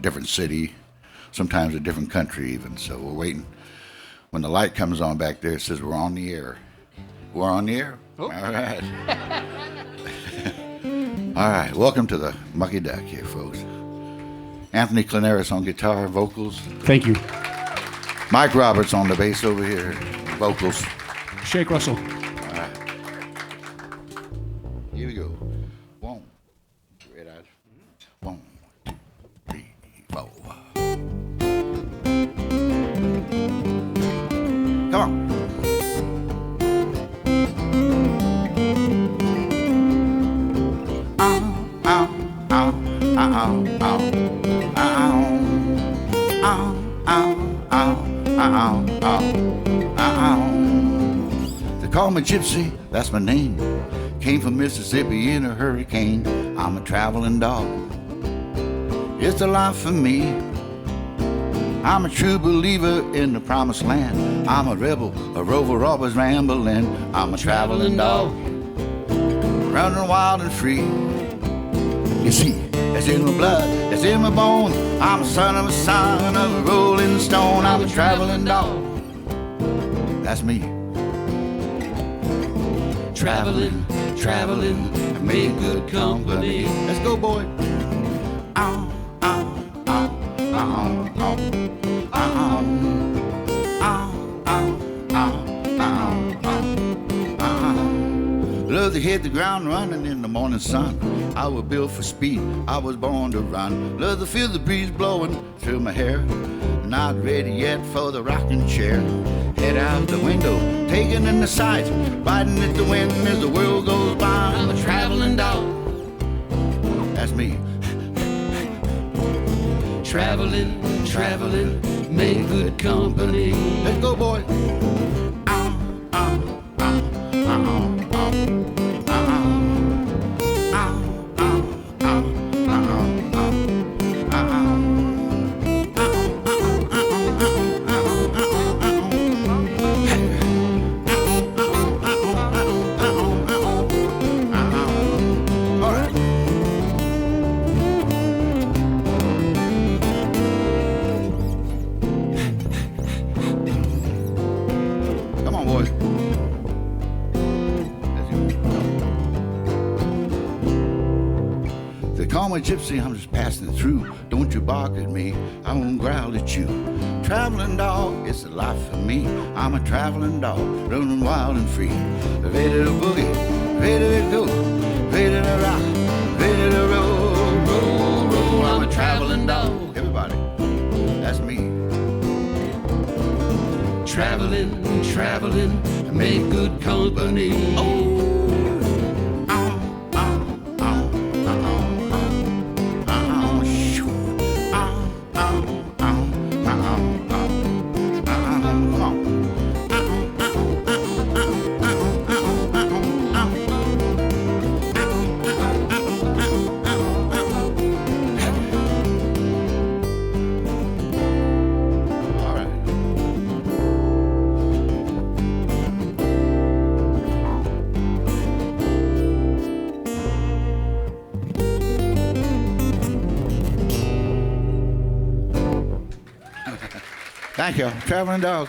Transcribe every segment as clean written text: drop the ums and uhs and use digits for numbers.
different city, sometimes a different country even. So we're waiting. When the light comes on back there, it says we're on the air. We're on the air? Oh. All right. All right, welcome to the Mucky Duck here, folks. Anthony Claneris on guitar, vocals. Thank you. Mike Roberts on the bass over here, vocals. Shake Russell. All right. Here we go. One, red eyes. 1, 2, 3, 4. Come on. They call me Gypsy, that's my name. Came from Mississippi in a hurricane. I'm a traveling dog. It's the life for me. I'm a true believer in the promised land. I'm a rebel, a rover, always rambling. I'm a traveling dog, running wild and free. You see, it's in my blood, it's in my bone. I'm a son of a rolling stone. I'm a traveling dog. That's me. Traveling, traveling, make good company. Let's go, boy. Ow, ow, ow, ow, ow, ow, ow, ow, ow, ow. Love to hit the ground running in the morning sun. I was built for speed, I was born to run. Love to feel the breeze blowing through my hair. Not ready yet for the rocking chair. Head out the window, taking in the sights, biting at the wind as the world goes by. I'm a traveling dog. That's me. Traveling, traveling, make good company. Let's go, boy. Ow, ow, ow, ow, ow, ow, ow, ow, ow, ow, ow, all right. Come on, boy. They call me Gypsy, I'm just passing through. Don't you bark at me, I won't growl at you. Traveling dog, it's the life for me. I'm a traveling dog, running wild and free. Ready to boogie, ready to go, ready to rock, ready to roll, roll, roll. I'm a traveling dog. Everybody, that's me. Traveling, traveling, make good company. Oh. Thank you, traveling dog.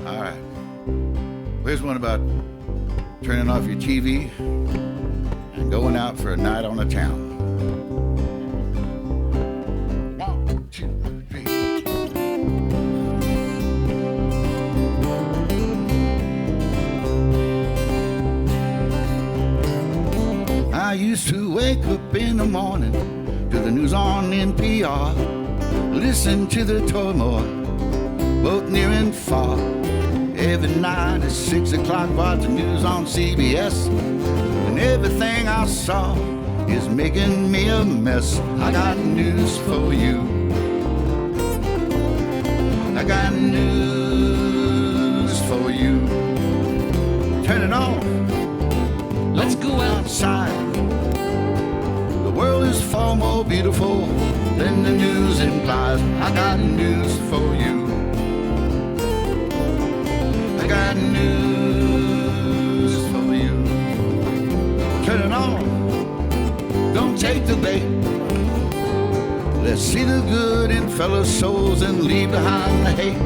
All right. Here's one about turning off your TV and going out for a night on the town. 1, 2, 3. I used to wake up in the morning to the news on NPR, listen to the turmoil, both near and far. Every night at 6 o'clock, watch the news on CBS, and everything I saw is making me a mess. I got news for you. I got news for you. Turn it on. Let's go outside. The world is far more beautiful than the news implies. I got news for you. I got news for you. Turn it on. all, don't take the bait. Let's see the good in fellow souls and leave behind the hate.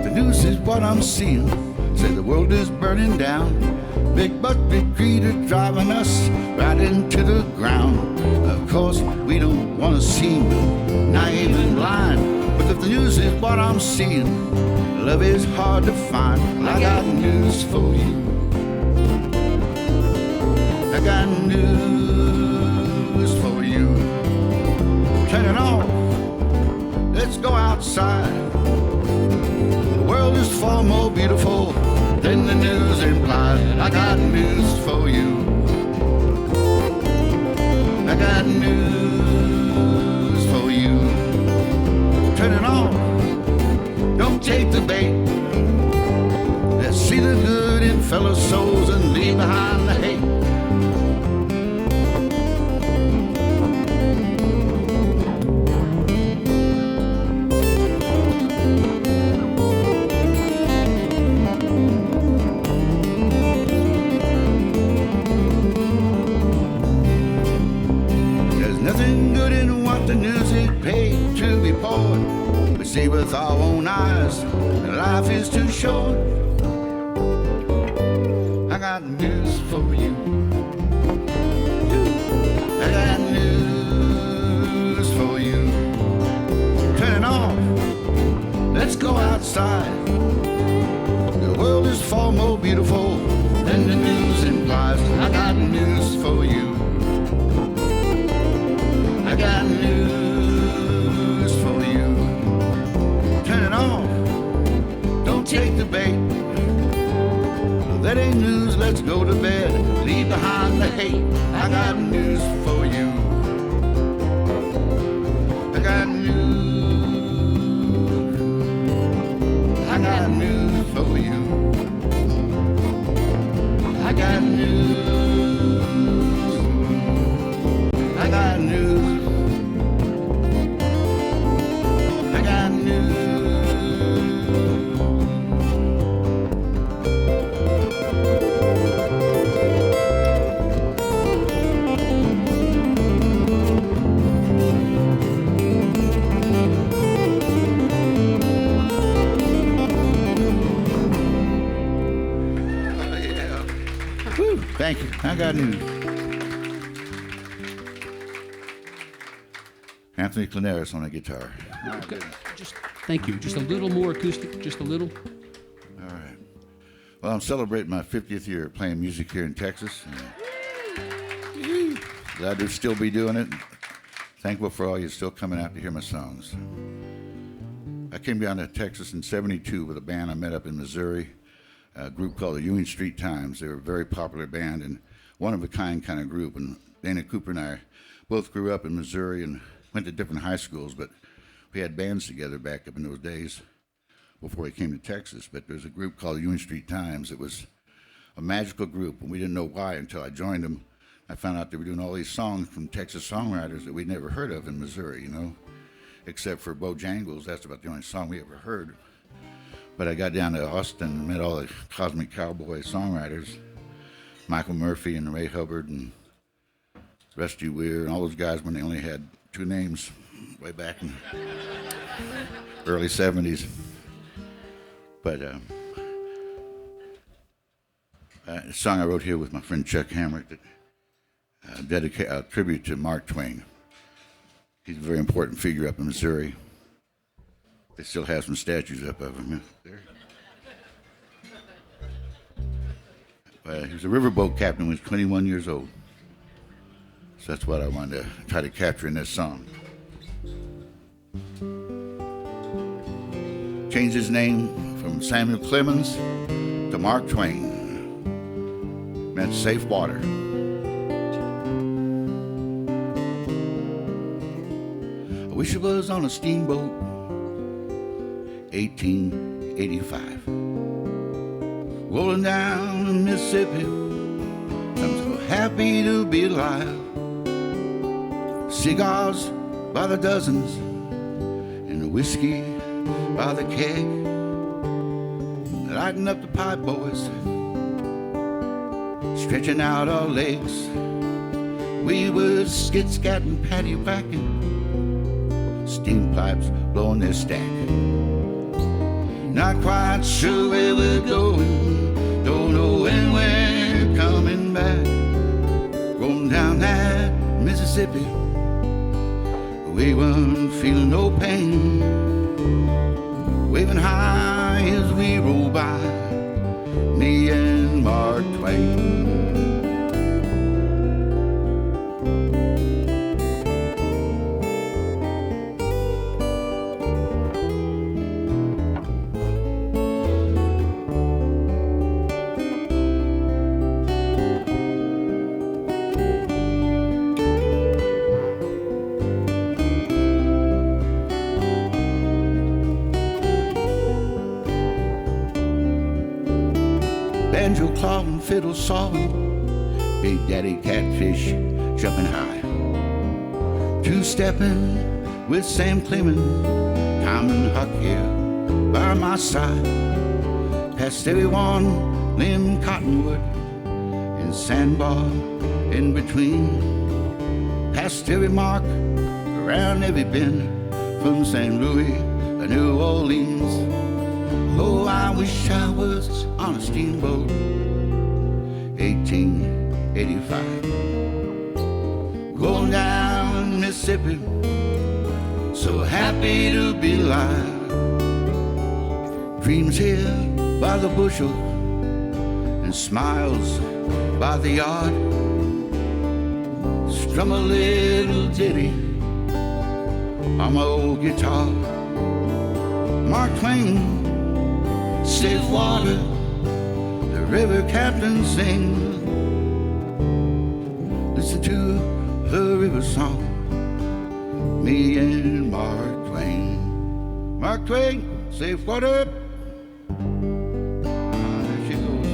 The news is what I'm seeing, say the world is burning down. Big bucket greed are driving us right into the ground. Of course, we don't want to seem naive and blind, but if the news is what I'm seeing, love is hard to find. I got news for you. I got news for you. Turn it on. Let's go outside. The world is far more beautiful than the news implies. I got news for you. I got news for you. Turn it on. Don't take the bait. Let's see the good in fellow souls and leave behind the hate. There's nothing good in what the news is paid to be poured. We see with our own eyes that life is too short. I got news for you. I got news for you. Turn it on. Let's go outside. The world is far more beautiful than the news implies. I got news for you. I got news for you. Turn it on. Don't take the bait. That ain't news, let's go to bed. Leave behind the hate. I got news for you. I got news. I got news for you. I got news. I got news. I got news. Thank you. I got news. Anthony Clanaris on the guitar. Okay. Just thank you. Just a little more acoustic. Just a little. All right. Well, I'm celebrating my 50th year of playing music here in Texas. Glad to still be doing it. Thankful for all you still coming out to hear my songs. I came down to Texas in '72 with a band I met up in Missouri. A group called the Union Street Times. They were a very popular band and one-of-a-kind kind of group. And Dana Cooper and I both grew up in Missouri and went to different high schools, but we had bands together back up in those days before we came to Texas. But there's a group called the Union Street Times. It was a magical group, and we didn't know why until I joined them. I found out they were doing all these songs from Texas songwriters that we'd never heard of in Missouri, you know, except for Bojangles. That's about the only song we ever heard. But I got down to Austin and met all the Cosmic Cowboy songwriters, Michael Murphy and Ray Hubbard and Rusty Weir and all those guys when they only had two names way back in the early 70s. But a song I wrote here with my friend Chuck Hamrick that dedicate a tribute to Mark Twain. He's a very important figure up in Missouri. They still have some statues up of him there. He was a riverboat captain when he was 21 years old. So that's what I wanted to try to capture in this song. Changed his name from Samuel Clemens to Mark Twain. Meant safe water. I wish it was on a steamboat, 1885. Rolling down the Mississippi, I'm so happy to be alive. Cigars by the dozens, and the whiskey by the keg, lighting up the pipe, boys, stretching out our legs. We was skid-scatting, patty-whacking, steam pipes blowing their stack. Not quite sure where we're going, don't know when we're coming back. Rolling down that Mississippi, we weren't feeling no pain, waving high as we roll by, me and Mark Twain. Banjo clawing, fiddle sawing, Big Daddy Catfish jumping high. Two-stepping with Sam Clemens, Tom and Huck here by my side. Past everyone, Lim Cottonwood and Sandbar in between. Past every mark, around every bend, from St. Louis to New Orleans. Oh, I wish I was on a steamboat, 1885. Going down Mississippi, so happy to be alive. Dreams here by the bushel and smiles by the yard. Strum a little ditty on my old guitar. Mark Twain, safe water, the river captain sings. Listen to the river song, me and Mark Twain. Mark Twain, safe water. There she goes. I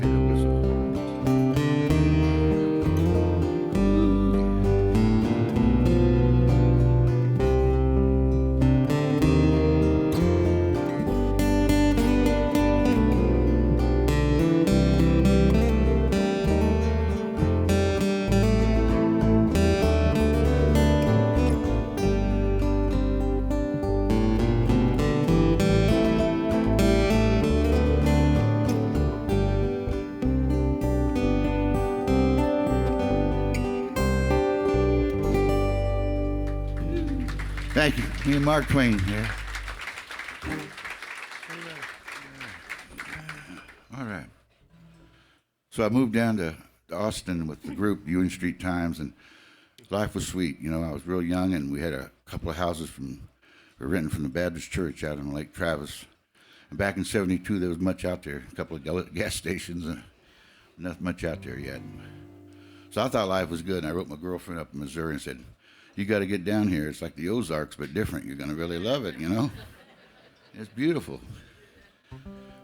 hear the whistle. Thank you. Me and Mark Twain here. All right. So I moved down to Austin with the group, Union Street Times, and life was sweet. You know, I was real young, and we had a couple of houses we were renting from the Baptist Church out on Lake Travis. And back in '72, there was much out there, a couple of gas stations, and not much out there yet. So I thought life was good, and I wrote my girlfriend up in Missouri and said, you got to get down here. It's like the Ozarks, but different. You're going to really love it, you know? It's beautiful.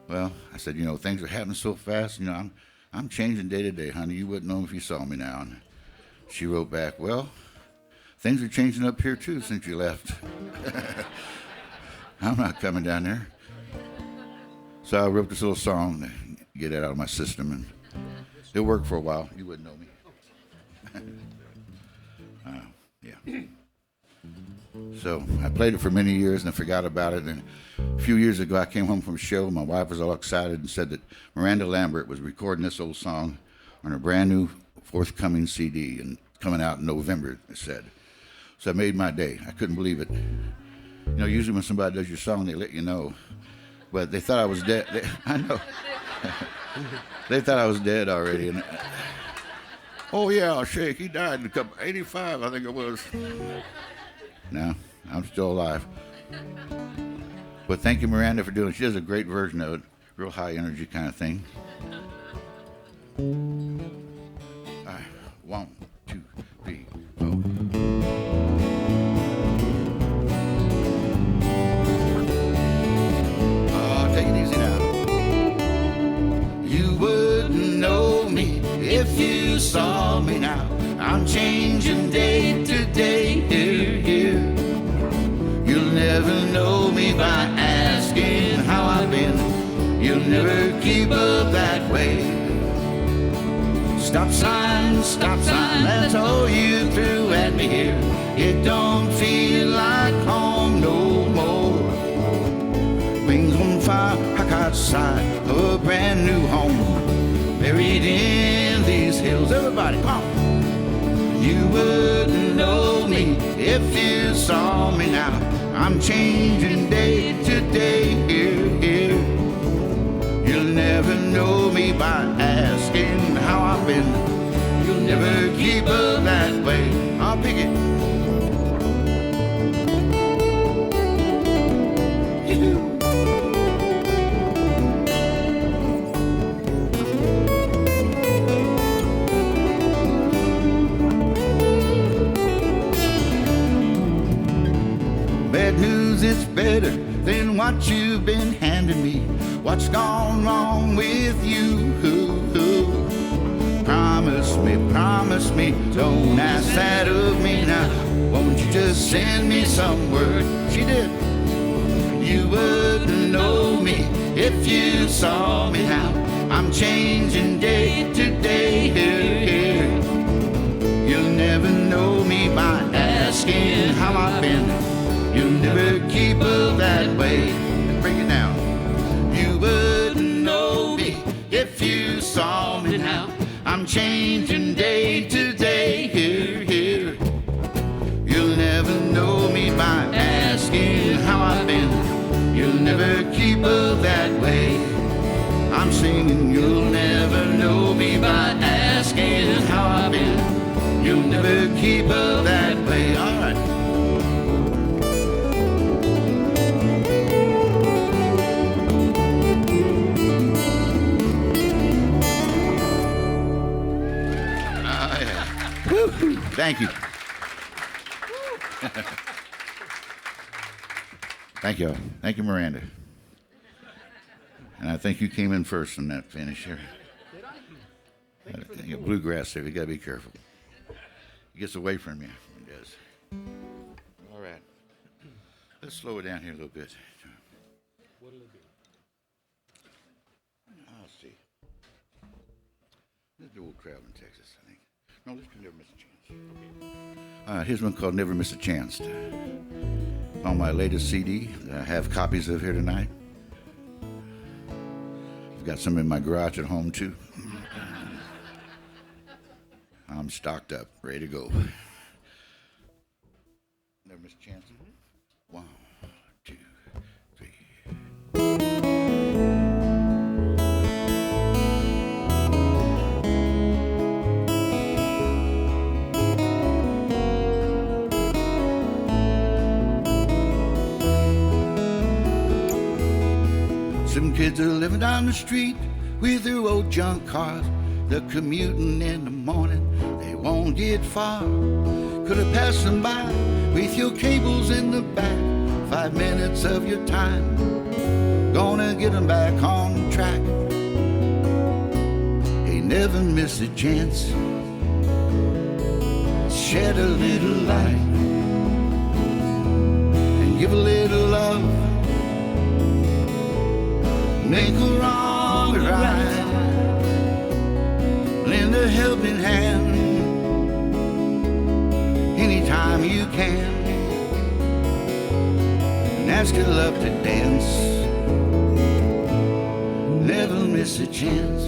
Well, I said, you know, things are happening so fast. You know, I'm changing day to day, honey. You wouldn't know if you saw me now. And she wrote back, well, things are changing up here, too, since you left. I'm not coming down there. So I wrote this little song to get it out of my system, and it worked for a while. You wouldn't know me. Yeah. So I played it for many years and I forgot about it. And a few years ago, I came home from a show. My wife was all excited and said that Miranda Lambert was recording this old song on her brand new forthcoming CD and coming out in November, it said. So it made my day. I couldn't believe it. You know, usually when somebody does your song, they let you know. But they thought I was dead. I know. They thought I was dead already. And oh, yeah, Shake, he died in 85, I think it was. No, I'm still alive. But thank you, Miranda, for doing it. She does a great version of it. Real high energy kind of thing. All right, 1, 2, 3, go. Oh, take it easy now. You wouldn't know me if you saw me now. I'm changing day to day, here. You'll never know you'll never keep up that way. Stop sign, that's all you threw at me here. It don't feel like home no more. Wings on fire, I caught sight of a brand new home, buried in these hills. Everybody, come on. You wouldn't know me if you saw me now. I'm changing day to day, here, here. You'll never know me by asking how I've been. You'll never keep up that way. I'll pick it. Bad news is better than what you've been handing me. What's gone wrong with you? Promise me, don't ask that of me now. Won't you just send me some word? She did. You wouldn't know me if you saw me now. I'm changing day to day, here, here. You'll never know me by asking how I've been. You'll never keep up that way. Bring it down. You wouldn't know me if you saw me now. I'm changing day to day, here, here. You'll never know me by asking how I've been. You'll never keep up that way. I'm singing, you'll never know me by asking how I've been. You'll never keep up that way. All right. Thank you. Thank you. Thank you, Miranda. And I think you came in first on that finish here. Did I? You got bluegrass there. You got to be careful. It gets away from you. It does. All right. Let's slow it down here a little bit. What'll it be? I'll see. Let's do Old Traveling Texas, I think. No, let's do Never Miss a Chance. Here's one called Never Miss a Chance. On my latest CD that I have copies of here tonight. I've got some in my garage at home too. I'm stocked up, ready to go. Never Miss a Chance. 1, 2, 3. Some kids are living down the street with their old junk cars. They're commuting in the morning, they won't get far. Could have passed them by with your cables in the back. 5 minutes of your time, gonna get them back on track. They never miss a chance. Shed a little light and give a little love. Make a wrong right, lend a helping hand anytime you can, and ask your love to dance. Never miss a chance.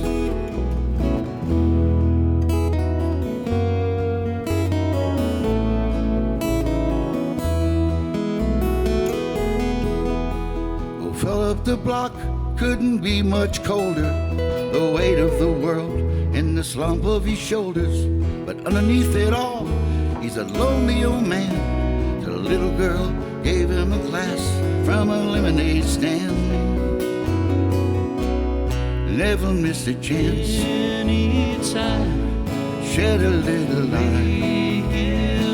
Oh, fill up the block. Couldn't be much colder, the weight of the world in the slump of his shoulders. But underneath it all, he's a lonely old man. The little girl gave him a glass from a lemonade stand. Never miss a chance. Anytime, shed a little light,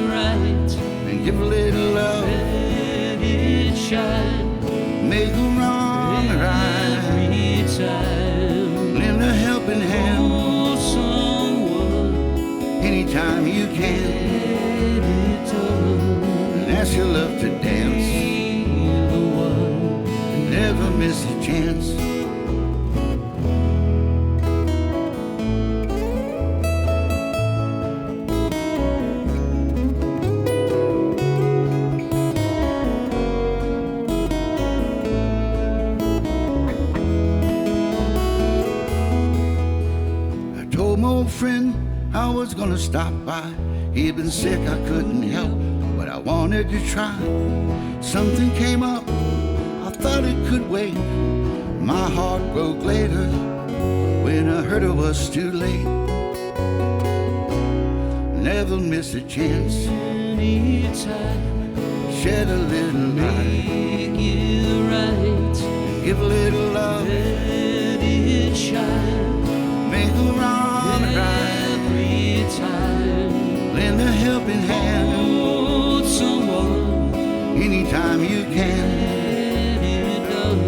right, and give a little love. Let it shine. Make a wrong right. Lend a helping hand. Oh, someone. Anytime you can. And ask your love to dance. Never miss a chance. friend I was gonna stop by. He'd been sick, I couldn't help, but I wanted to try. Something came up, I thought it could wait. My heart broke later when I heard it was too late. Never miss a chance. Anytime, Shed a little light. make it right. Give a little love. Let it shine. Make a wrong right. Every time, Lend a helping hand. hold someone. Anytime you can. Get it done.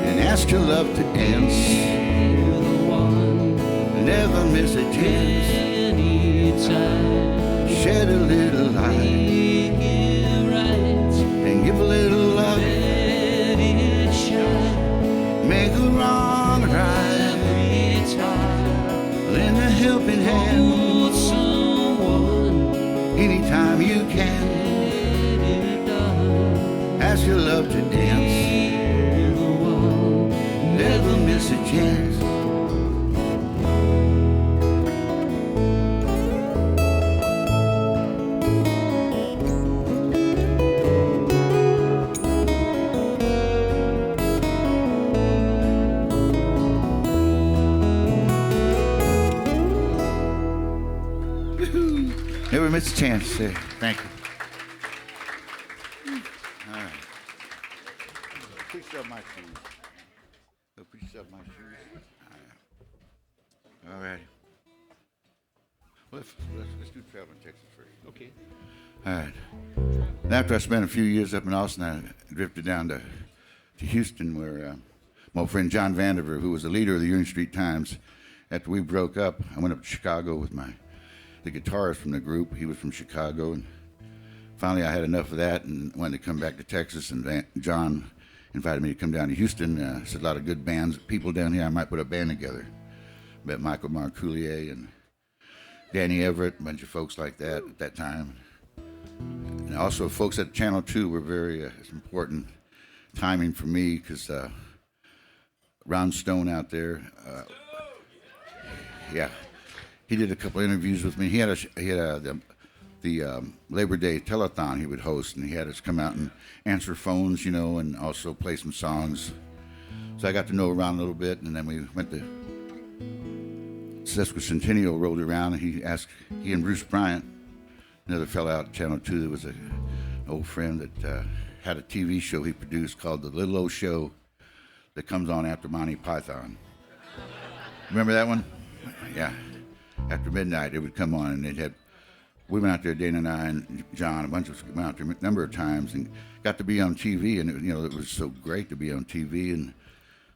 And ask your love to dance. You're the one. Never miss a chance. Anytime, Shed a little light. make it right. And give a little love. Let it shine. Make a wrong right. Every time, Lend a helping hand. hold someone. Anytime you can. Get it done. Ask your love to dance. You're the one. Never miss a chance. Never miss a chance. Thank you. All right. Put yourself my shoes. Put yourself my shoes. All right. Well, let's do travel in Texas first. Okay. All right. And after I spent a few years up in Austin, I drifted down to Houston, where my old friend John Vandiver, who was the leader of the Union Street Times, after we broke up, I went up to Chicago with the guitarist from the group. He was from Chicago, and finally I had enough of that and wanted to come back to Texas, and John invited me to come down to Houston. Said a lot of good bands, people down here, I might put a band together. Met Michael Marcoulier and Danny Everett, a bunch of folks like that at that time. And also folks at Channel 2 were very important timing for me, because Ron Stone out there, yeah, he did a couple of interviews with me. He had the Labor Day telethon he would host, and he had us come out and answer phones, and also play some songs. So I got to know Ron a little bit, and then we went to Sesquicentennial, rolled around, and he and Bruce Bryant, another fellow out at Channel 2 that was an old friend that had a TV show he produced called The Little Old Show that comes on after Monty Python. Remember that one? Yeah. After midnight, it would come on, and we went out there, Dana and I and John, a bunch of us went out there a number of times and got to be on TV, and it was so great to be on TV, and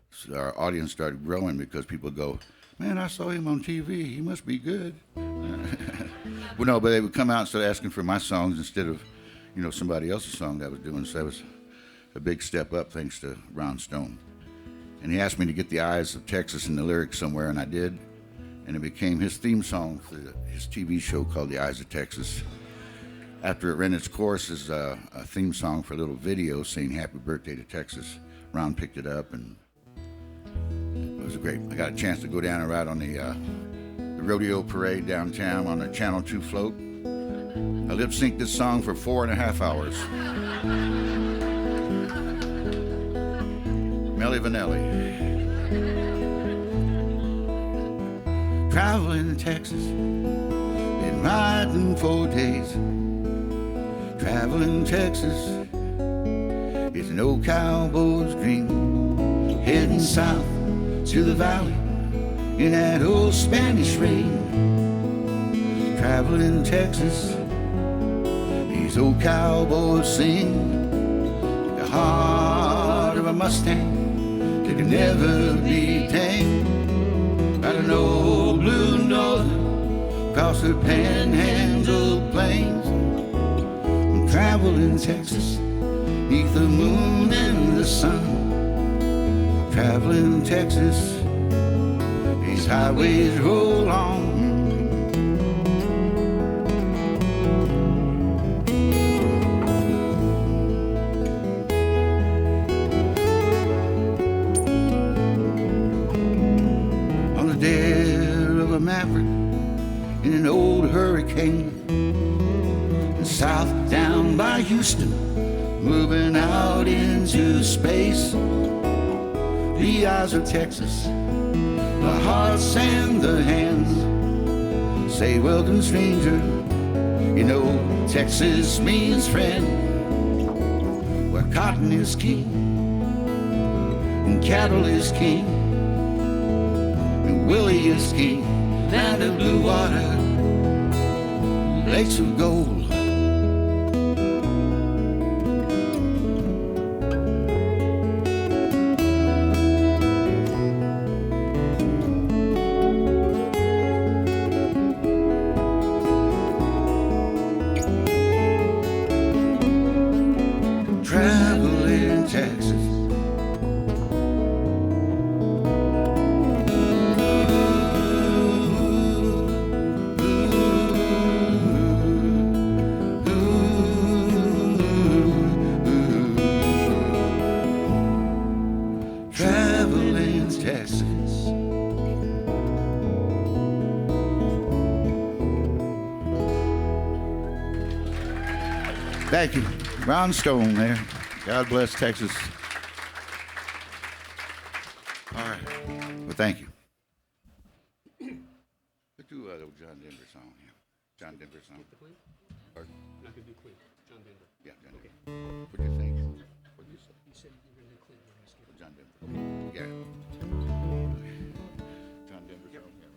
so our audience started growing because people go, man, I saw him on TV, he must be good. Well, no, but they would come out and start asking for my songs instead of, somebody else's song that I was doing, so that was a big step up thanks to Ron Stone. And he asked me to get the Eyes of Texas in the lyrics somewhere, and I did. And it became his theme song for his TV show called The Eyes of Texas. After it ran its course as a theme song for a little video saying Happy Birthday to Texas, Ron picked it up, and it was great. I got a chance to go down and ride on the rodeo parade downtown on a Channel 2 float. I lip-synced this song for 4.5 hours. Melly Vanelli. Traveling to Texas, been riding 4 days. Traveling to Texas, it's an old cowboy's dream. Heading south to the valley in that old Spanish rain. Traveling to Texas, these old cowboys sing. The heart of a Mustang that can never be tamed. Got an old blue northern across the panhandle plains. I'm traveling Texas, neath the moon and the sun. Traveling Texas, these highways roll on. On the dare of a maverick, hurricane. And south down by Houston, moving out into space. The eyes of Texas, the hearts and the hands say, welcome stranger, you know Texas means friend. Where cotton is king and cattle is king and Willie is king, land of blue water, lakes of gold. Traveling Texas. Traveling Texas. Thank you. Ron Stone there. God bless Texas. All right. Well, thank you. Let's do a little John Denver song here. John Denver song. Pardon? I'm not going to do Queen. John Denver. Yeah, John Denver. What do you think? What do you say? You said you were going to do Queen. John Denver. Yeah. John Denver song. Yeah,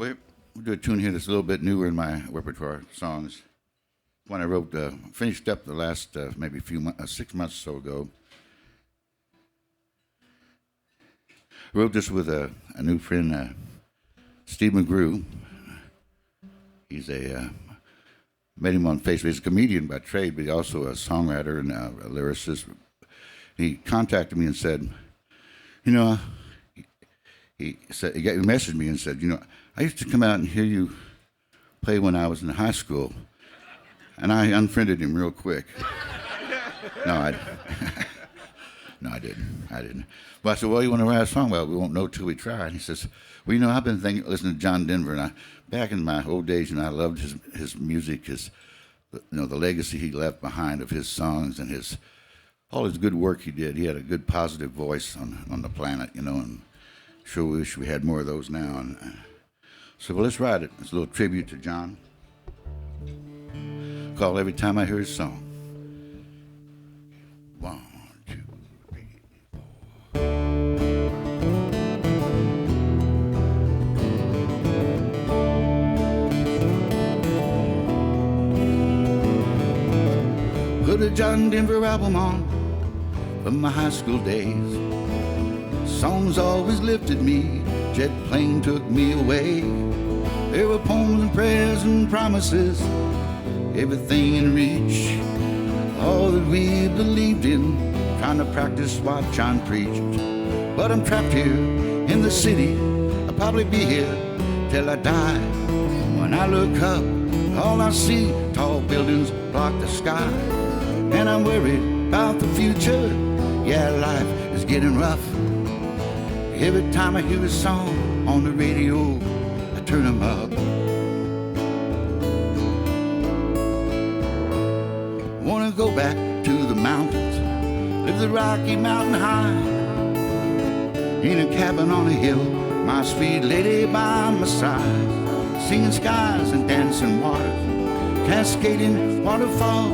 right. We'll do a tune here that's a little bit newer in my repertoire songs. One I wrote, finished up the last maybe 6 months or so ago. I wrote this with a new friend, Steve McGrew. He's met him on Facebook. He's a comedian by trade, but he's also a songwriter and a lyricist. He contacted me and said, you know, he messaged me and said, you know, I used to come out and hear you play when I was in high school. And I unfriended him real quick. No, I didn't. But I said, well, you want to write a song? Well, we won't know till we try. And he says, well, you know, I've been listening to John Denver, and back in my old days, I loved his music, the legacy he left behind of his songs and all his good work he did. He had a good, positive voice on the planet, and sure wish we had more of those now. And so, well, let's write it. It's a little tribute to John. Call every time I hear his song. 1, 2, 3, 4. Put a John Denver album on from my high school days. Songs always lifted me, jet plane took me away. There were poems and prayers and promises, everything in reach, all that we believed in, trying to practice what John preached. But I'm trapped here in the city, I'll probably be here till I die. When I look up, all I see, tall buildings block the sky. And I'm worried about the future, yeah, life is getting rough. Every time I hear a song on the radio, I turn them up. Wanna go back to the mountains, live the Rocky Mountain high, in a cabin on a hill, my sweet lady by my side, singing skies and dancing waters, cascading waterfalls.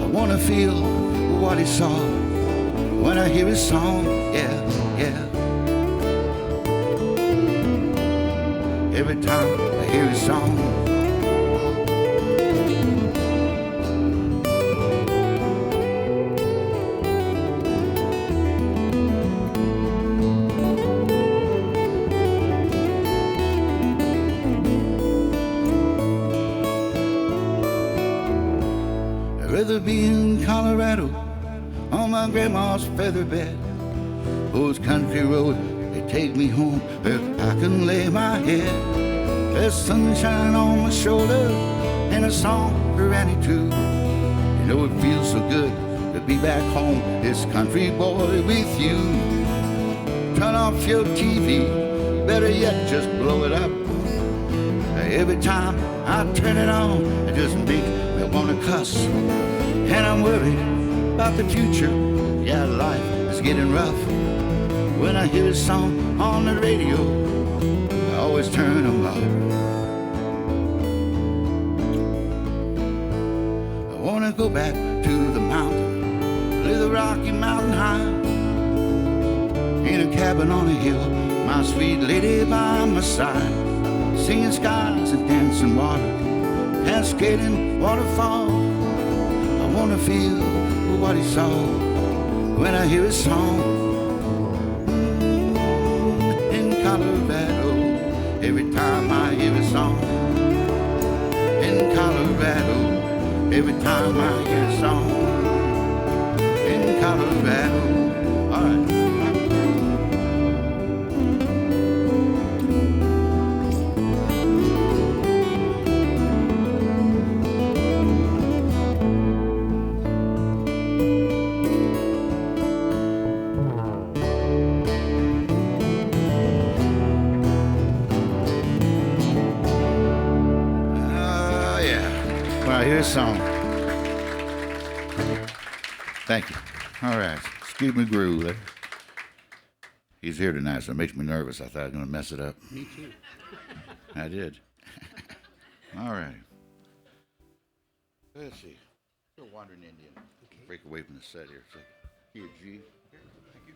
I wanna feel what he saw when I hear his song, yeah, yeah. Every time I hear his song, I'd rather be in Colorado on my grandma's feather bed. Those country roads, they take me home where I can lay my head. There's sunshine on my shoulder and a song for Annie too. You know it feels so good to be back home, this country boy with you. Turn off your TV, better yet just blow it up. Every time I turn it on, it just makes me wanna cuss. And I'm worried about the future. Yeah, life is getting rough. When I hear a song on the radio, I always turn them up. I wanna go back to the mountain, live the Rocky Mountain high, in a cabin on a hill, my sweet lady by my side, singing skies and dancing water, cascading waterfall. I wanna feel what he saw when I hear his song. In Colorado, every time I hear his song. In Colorado, every time I hear his song. In Colorado, all right. Here's a song. Thank you. All right. Excuse me, groove. He's here tonight, so it makes me nervous. I thought I was going to mess it up. Me too. I did. All right. Let's see. You're a wandering Indian. Okay. Break away from the set here. So, here, G. Thank you.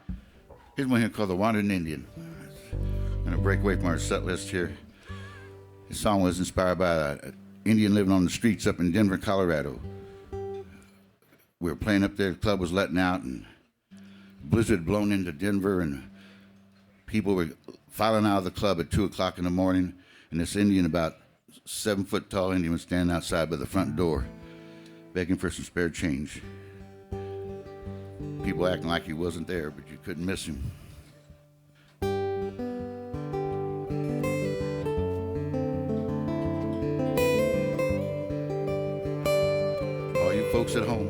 Here's one here called The Wandering Indian. I'm going to break away from our set list here. This song was inspired by an Indian living on the streets up in Denver, Colorado. We were playing up there, the club was letting out, and blizzard had blown into Denver, and people were filing out of the club at 2 o'clock in the morning, and this Indian, about 7 foot tall Indian, was standing outside by the front door, begging for some spare change. People acting like he wasn't there, but you couldn't miss him. Folks at home,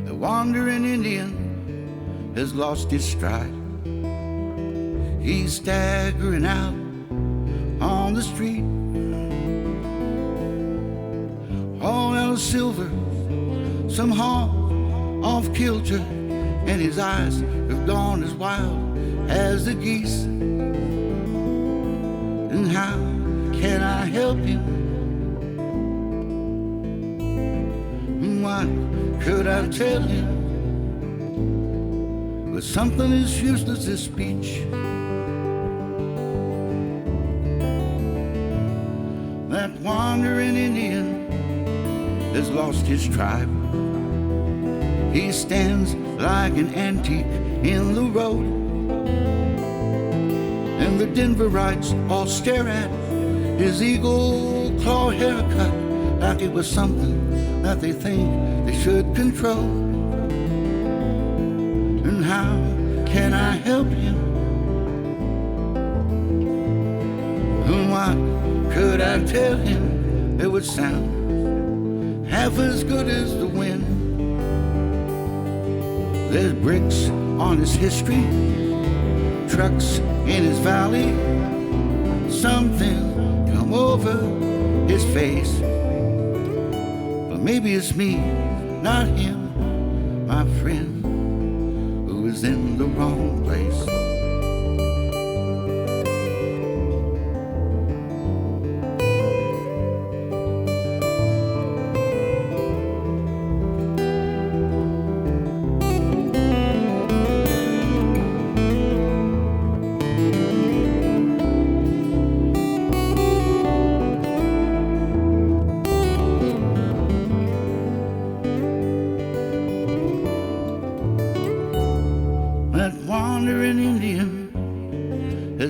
the wandering Indian has lost his stride. He's staggering out on the street, all out of silver, somehow off kilter, and his eyes have gone as wild as the geese. And how can I help him? What could I tell him? But something as useless as speech. That wandering Indian has lost his tribe. He stands like an antique in the road, and the Denverites all stare at his eagle claw haircut like it was something that they think they should control. And how can I help him? And what could I tell him that would sound half as good as the wind? There's bricks on his history, trucks in his valley, something come over his face. Maybe it's me, not him, my friend, who is in the wrong place.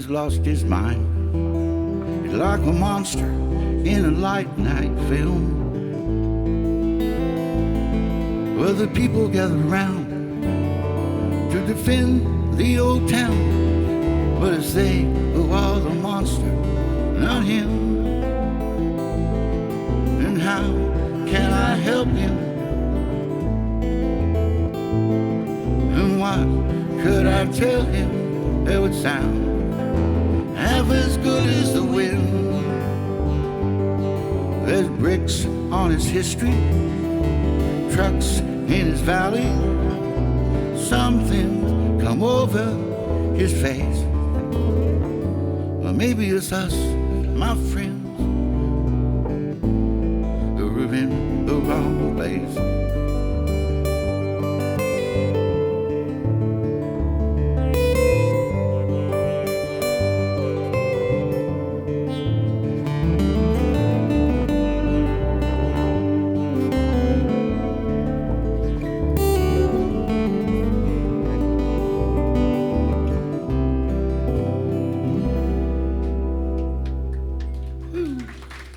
Lost his mind. He's like a monster in a light night film, where the people gather around to defend the old town. But it's they who are the monster, not him. And how can I help him? And what could I tell him that would sound half as good as the wind. There's bricks on his history, trucks in his valley. Something come over his face. Well, maybe it's us, my friends, who are in the wrong place.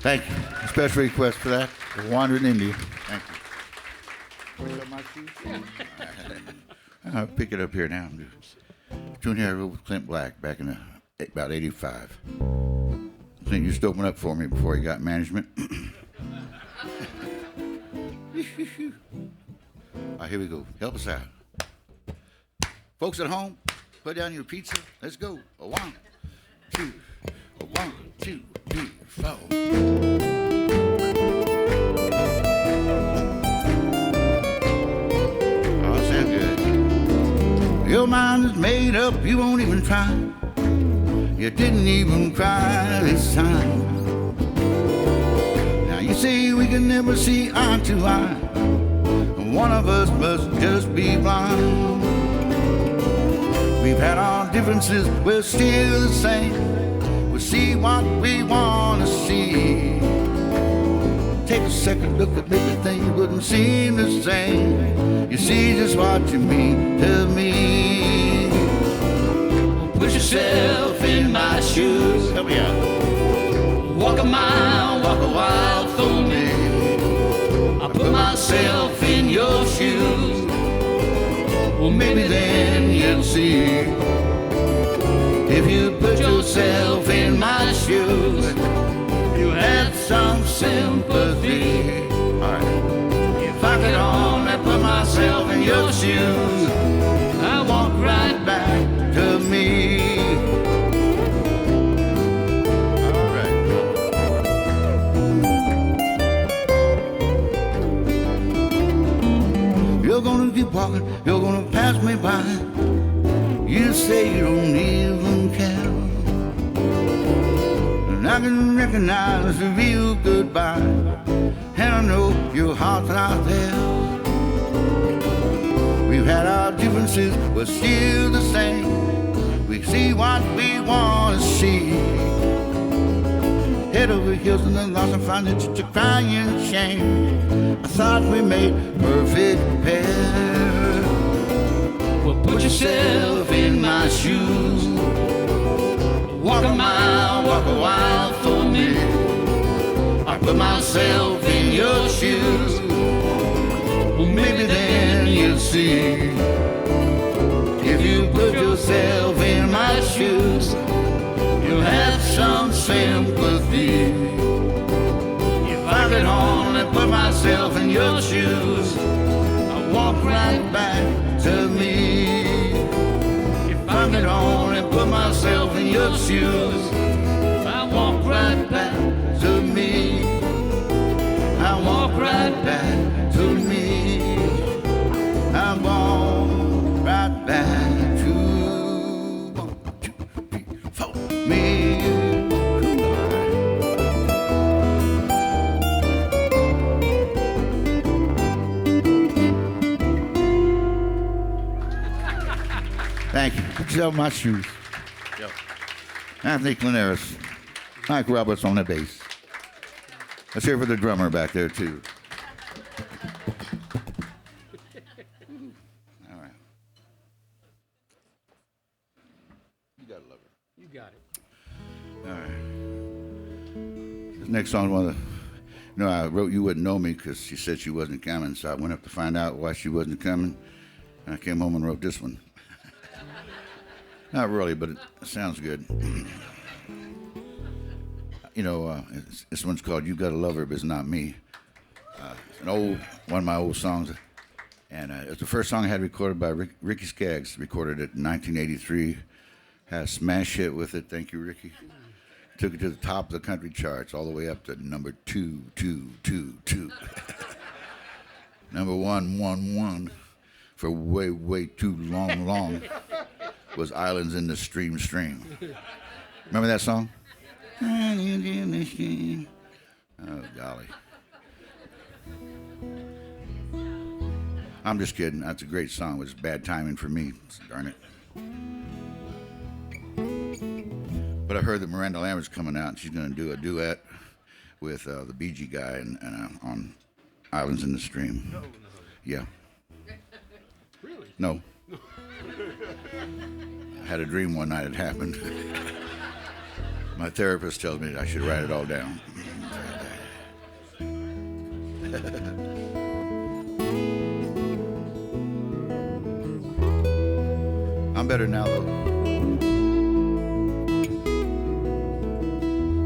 Thank you. Special request for that. The Wandering Indian. Thank you. Where's my shoes? I'll pick it up here now. Tune here with Clint Black back in about 85. Clint used to open up for me before he got management. All right, here we go. Help us out. Folks at home, put down your pizza. Let's go. A 1, 2, a 1, 2, 3, 4. Your mind is made up, you won't even try. You didn't even cry this time. Now you say we can never see eye to eye. One of us must just be blind. We've had our differences, we're still the same. We'll see what we want to see. Take a second look at everything, it wouldn't seem the same. You see just what you mean to me. Put yourself in my shoes. Help me out. Walk a mile, walk a while for me. I put myself in your shoes. Well, maybe then you'll see. If you put yourself in my shoes, you have some sympathy. All right. If I could only put myself in your shoes, I walk right back to me. All right. You're gonna keep walking, you're gonna pass me by. You say you don't even care. I can recognize the real goodbye, and I know your heart's out there. We've had our differences, but still the same. We see what we want to see. Head over heels in the lost and find that you're crying shame. I thought we made perfect pair. Well, put yourself in my shoes. Walk a mile, walk a while for me. I put myself in your shoes. Well, maybe then you'll see. If you put yourself in my shoes, you'll have some sympathy. If I could only put myself in your shoes, I'd walk right back to me. I could only put myself in your shoes, I walk right back to me. I walk right back to me. I walk right back to 1, 2, 3, 4 me. Thank you. Put yourself in my shoes. Yep. Anthony Claneris. Mike Roberts on the bass. Let's hear it for the drummer back there, too. All right. You gotta love her. You got it. All right. This next song, I wrote You Wouldn't Know Me because she said she wasn't coming, so I went up to find out why she wasn't coming, and I came home and wrote this one. Not really, but it sounds good. This one's called You Gotta Love Her, But It's Not Me. It's one of my old songs. And it's the first song I had recorded by Ricky Skaggs, recorded it in 1983. Had a smash hit with it. Thank you, Ricky. Took it to the top of the country charts, all the way up to number 2. Number 111 for way, way too long was Islands in the Stream. Remember that song? Islands in the Stream. Oh, golly. I'm just kidding. That's a great song. It was bad timing for me. Darn it. But I heard that Miranda Lambert's coming out, and she's going to do a duet with the Bee Gee guy on Islands in the Stream. No. Yeah. Really? No. I had a dream one night it happened. My therapist tells me that I should write it all down. I'm better now, though.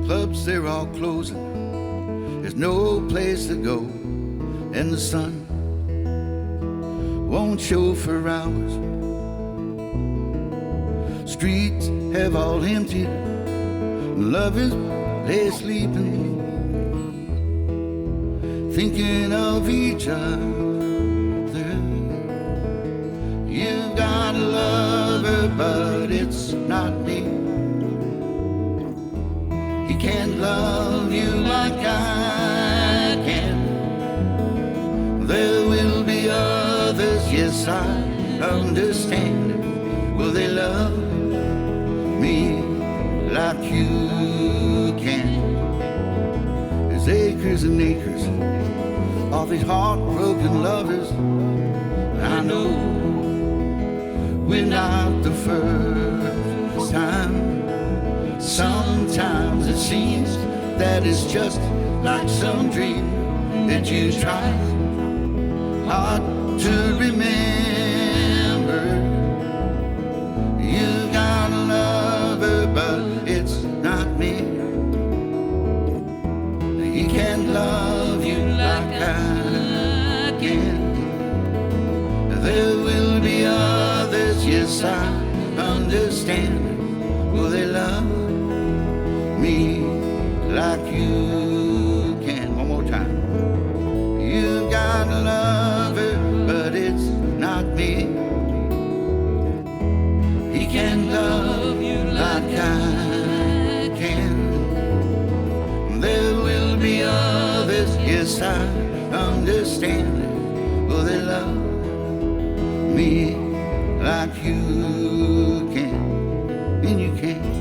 Clubs, they're all closing. There's no place to go. And the sun won't show for hours. Streets have all emptied. Lovers lay sleeping, thinking of each other. You've got a lover, but it's not me. He can't love you like I can. There will be others, yes, I understand. Will they love me like you can? There's acres and acres of these heartbroken lovers. I know we're not the first time. Sometimes it seems that it's just like some dream that you try hard to remember. You got a lover, but it's not me. He can't love you like I can. There will be others, yes, I understand. Will they love me like you can? One more time. You got a lover, but it's not me. He can't love you like I can. There will be others, yes, I understand. Will they love me like you can? And you can.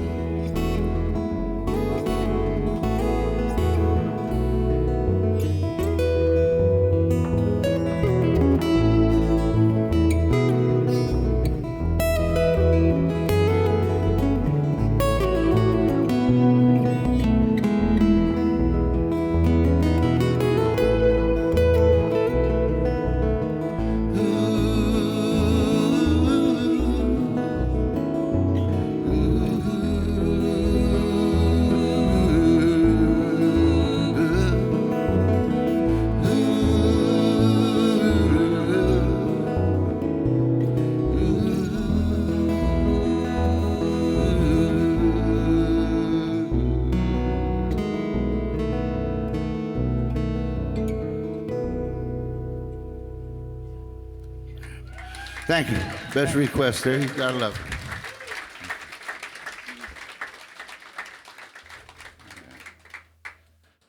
Thank you. Best request there. You gotta love it.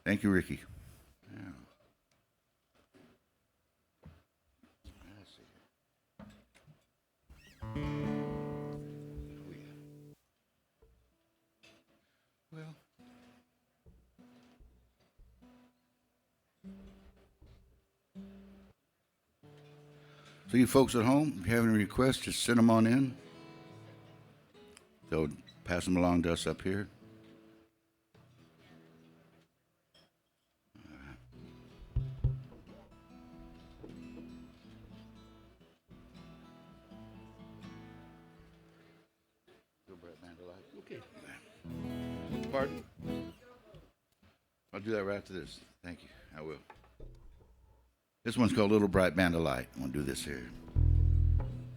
Thank you, Ricky. Yeah. Let's see. Well. So you folks at home, if you have any requests, just send them on in. They'll pass them along to us up here. Okay. Pardon? I'll do that right after this. Thank you. I will. This one's called Little Bright Band of Light. I'm going to do this here.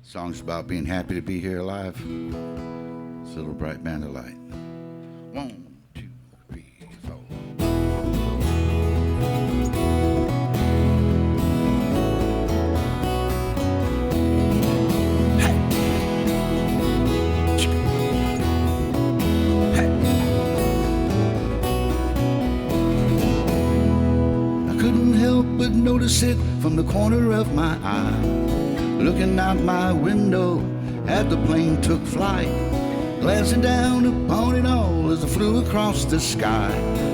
Song's about being happy to be here alive. This little bright band of light. 1, 2, 3, 4. But notice it from the corner of my eye, looking out my window as the plane took flight, glancing down upon it all as it flew across the sky.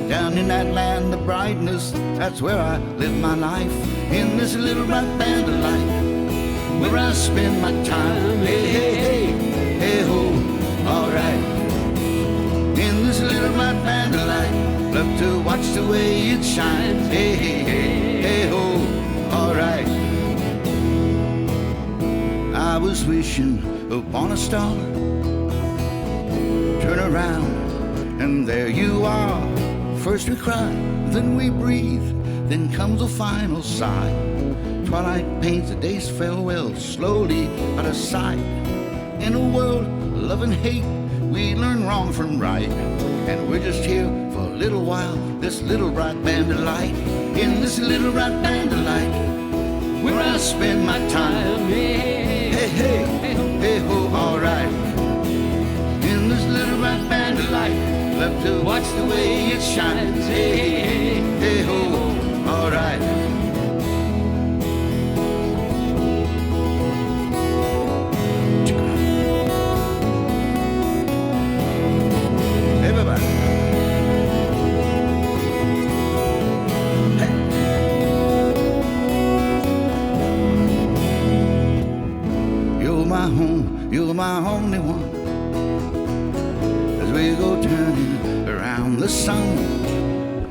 Down in that land of brightness, that's where I live my life, in this little bright band of light, where I spend my time. Hey, hey, hey, hey, ho, alright. In this little bright band of light, love to watch the way it shines. Hey, hey, hey, hey, ho, alright. I was wishing upon a star, turn around and there you are. First we cry, then we breathe, then comes a final sigh. Twilight paints the day's farewell slowly out of sight. In a world of love and hate, we learn wrong from right, and we're just here for a little while, this little bright band of light, in this little bright band of light, where I spend my time. Hey, hey, hey, hey, hey, ho, alright. In this little bright band of light, love to watch the way it shines. Hey, hey, hey, ho, alright. You're my only one, as we go turning around the sun.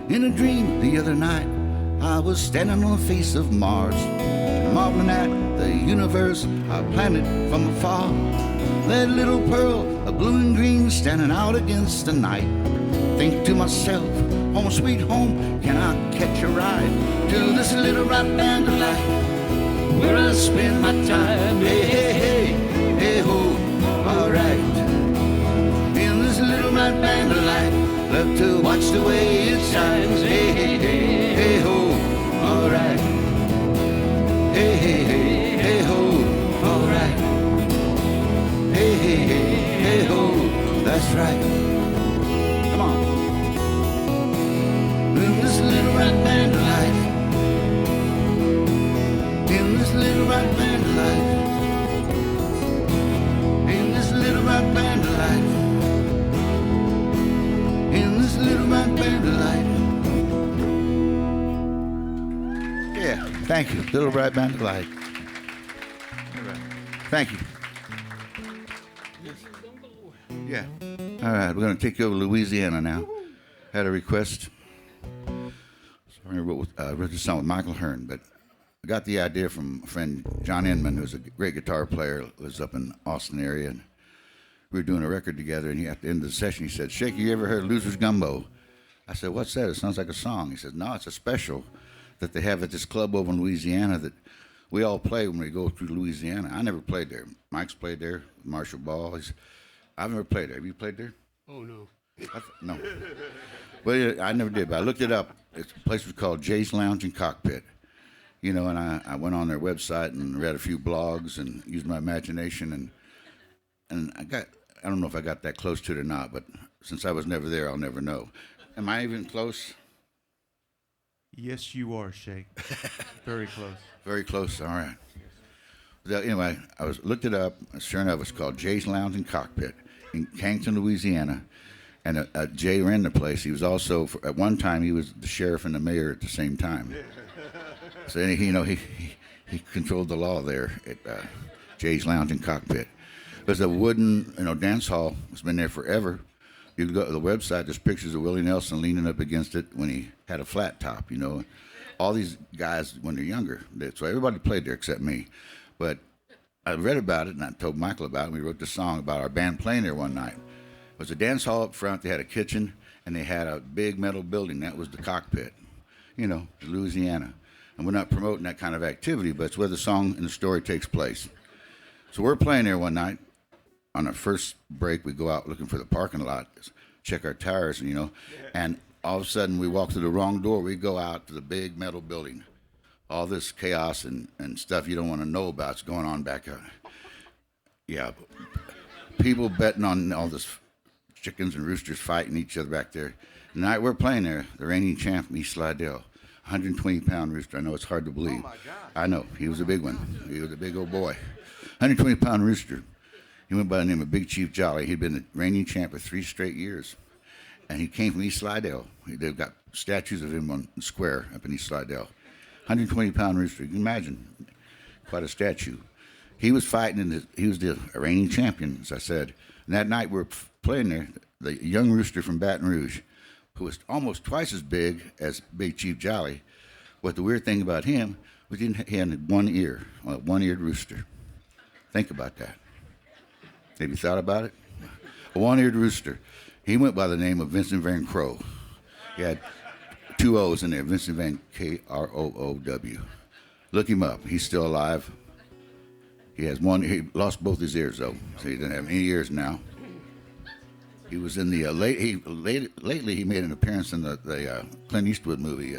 In a dream the other night, I was standing on the face of Mars, marveling at the universe, our planet from afar. That little pearl of blue and green standing out against the night. Think to myself, home sweet home, can I catch a ride to this little bright band of light, where I spend my time. Hey, hey, hey, hey, ho, alright. In this little bright band of light, love to watch the way it shines. Hey, hey, hey, hey, ho, alright. Hey, hey, hey, hey, ho, alright. Hey, hey, hey, hey, ho, that's right. Come on. In this little bright band of light, in this little bright band of light, in this little bright band of light, in this little bright band of light. Yeah, thank you, little bright band of light. Thank you. Yeah. All right, we're going to take you over to Louisiana now. Had a request. Sorry, I wrote this song with Michael Hearn, but I got the idea from a friend, John Inman, who's a great guitar player, lives up in Austin area. And we were doing a record together, and at the end of the session, he said, "Shaky, you ever heard Losers Gumbo?" I said, "What's that? It sounds like a song." He said, "No, it's a special that they have at this club over in Louisiana that we all play when we go through Louisiana." I never played there. Mike's played there, Marshall Ball. I've never played there. Have you played there? Oh, no. No. But I never did, but I looked it up. It's a place was called Jay's Lounge and Cockpit. You know, and I went on their website and read a few blogs and used my imagination, and I don't know if I got that close to it or not, but since I was never there, I'll never know. Am I even close? Yes, you are, Shake. Very close. Very close, all right. Anyway, looked it up. Sure enough, it's called Jay's Lounge and Cockpit in Cangton, Louisiana. And Jay ran the place. He was also, at one time, he was the sheriff and the mayor at the same time. So, you know, he controlled the law there at Jay's Lounge and Cockpit. It was a wooden, dance hall. It's been there forever. You can go to the website, there's pictures of Willie Nelson leaning up against it when he had a flat top, All these guys, when they're younger, so everybody played there except me. But I read about it, and I told Michael about it, and we wrote this song about our band playing there one night. It was a dance hall up front. They had a kitchen, and they had a big metal building. That was the Cockpit, Louisiana. And we're not promoting that kind of activity, but it's where the song and the story takes place. So we're playing there one night, on our first break, we go out looking for the parking lot, check our tires, and all of a sudden we walk through the wrong door. We go out to the big metal building. All this chaos and stuff you don't want to know about is going on back there. Yeah, people betting on all this chickens and roosters fighting each other back there. The night we're playing there, the reigning champ from East Slidell, 120-pound rooster. I know it's hard to believe. Oh, my God. I know. He was a big one. He was a big old boy. 120-pound rooster. He went by the name of Big Chief Jolly. He'd been the reigning champ for 3 straight years. And he came from East Slidell. They've got statues of him on the square up in East Slidell. 120-pound rooster. You can imagine. Quite a statue. He was fighting, he was the reigning champion, as I said. And that night we were playing there, the young rooster from Baton Rouge, who was almost twice as big as Big Chief Jolly. But the weird thing about him was he had one ear, a one-eared rooster. Think about that. Have you thought about it? A one-eared rooster. He went by the name of Vincent Van Crow. He had 2 O's in there, Vincent Van Kroow. Look him up. He's still alive. He he lost both his ears, though, so he doesn't have any ears now. He was in the, lately he made an appearance in the Clint Eastwood movie,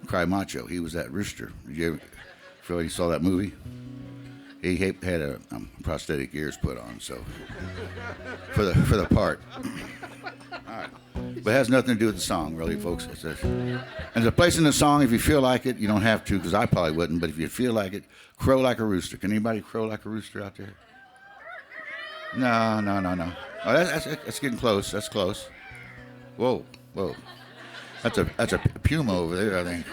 Cry Macho. He was that rooster. Did you ever feel like you saw that movie? He had a prosthetic ears put on, so, for the part. All right. But it has nothing to do with the song, really, folks. And there's a place in the song, if you feel like it, you don't have to, because I probably wouldn't, but if you feel like it, crow like a rooster. Can anybody crow like a rooster out there? No. Oh, that's getting close. That's close. Whoa. That's a puma over there, I think.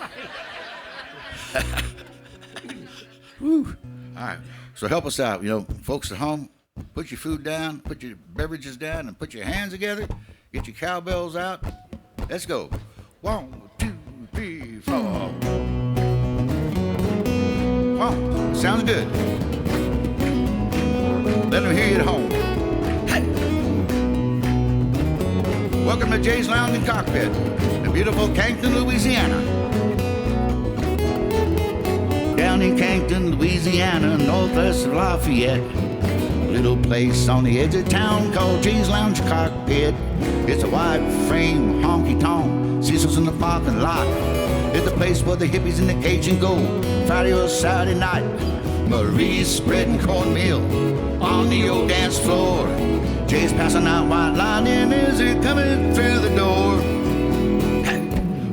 Whew. All right. So help us out, folks at home. Put your food down, put your beverages down, and put your hands together. Get your cowbells out. Let's go. 1, 2, 3, 4. Oh, sounds good. Let them hear you at home. Hey. Welcome to Jay's Lounge and Cockpit, in beautiful Cancton, Louisiana. Down in Cancton, Louisiana, northwest of Lafayette. Little place on the edge of town called Jay's Lounge Cockpit. It's a wide frame honky-tonk, Cecil's in the parking lot. It's a place where the hippies and the Cajun go Friday or Saturday night. Marie's spreading cornmeal on the old dance floor. Jay's passing out white lightning as they're coming through the door. Hey,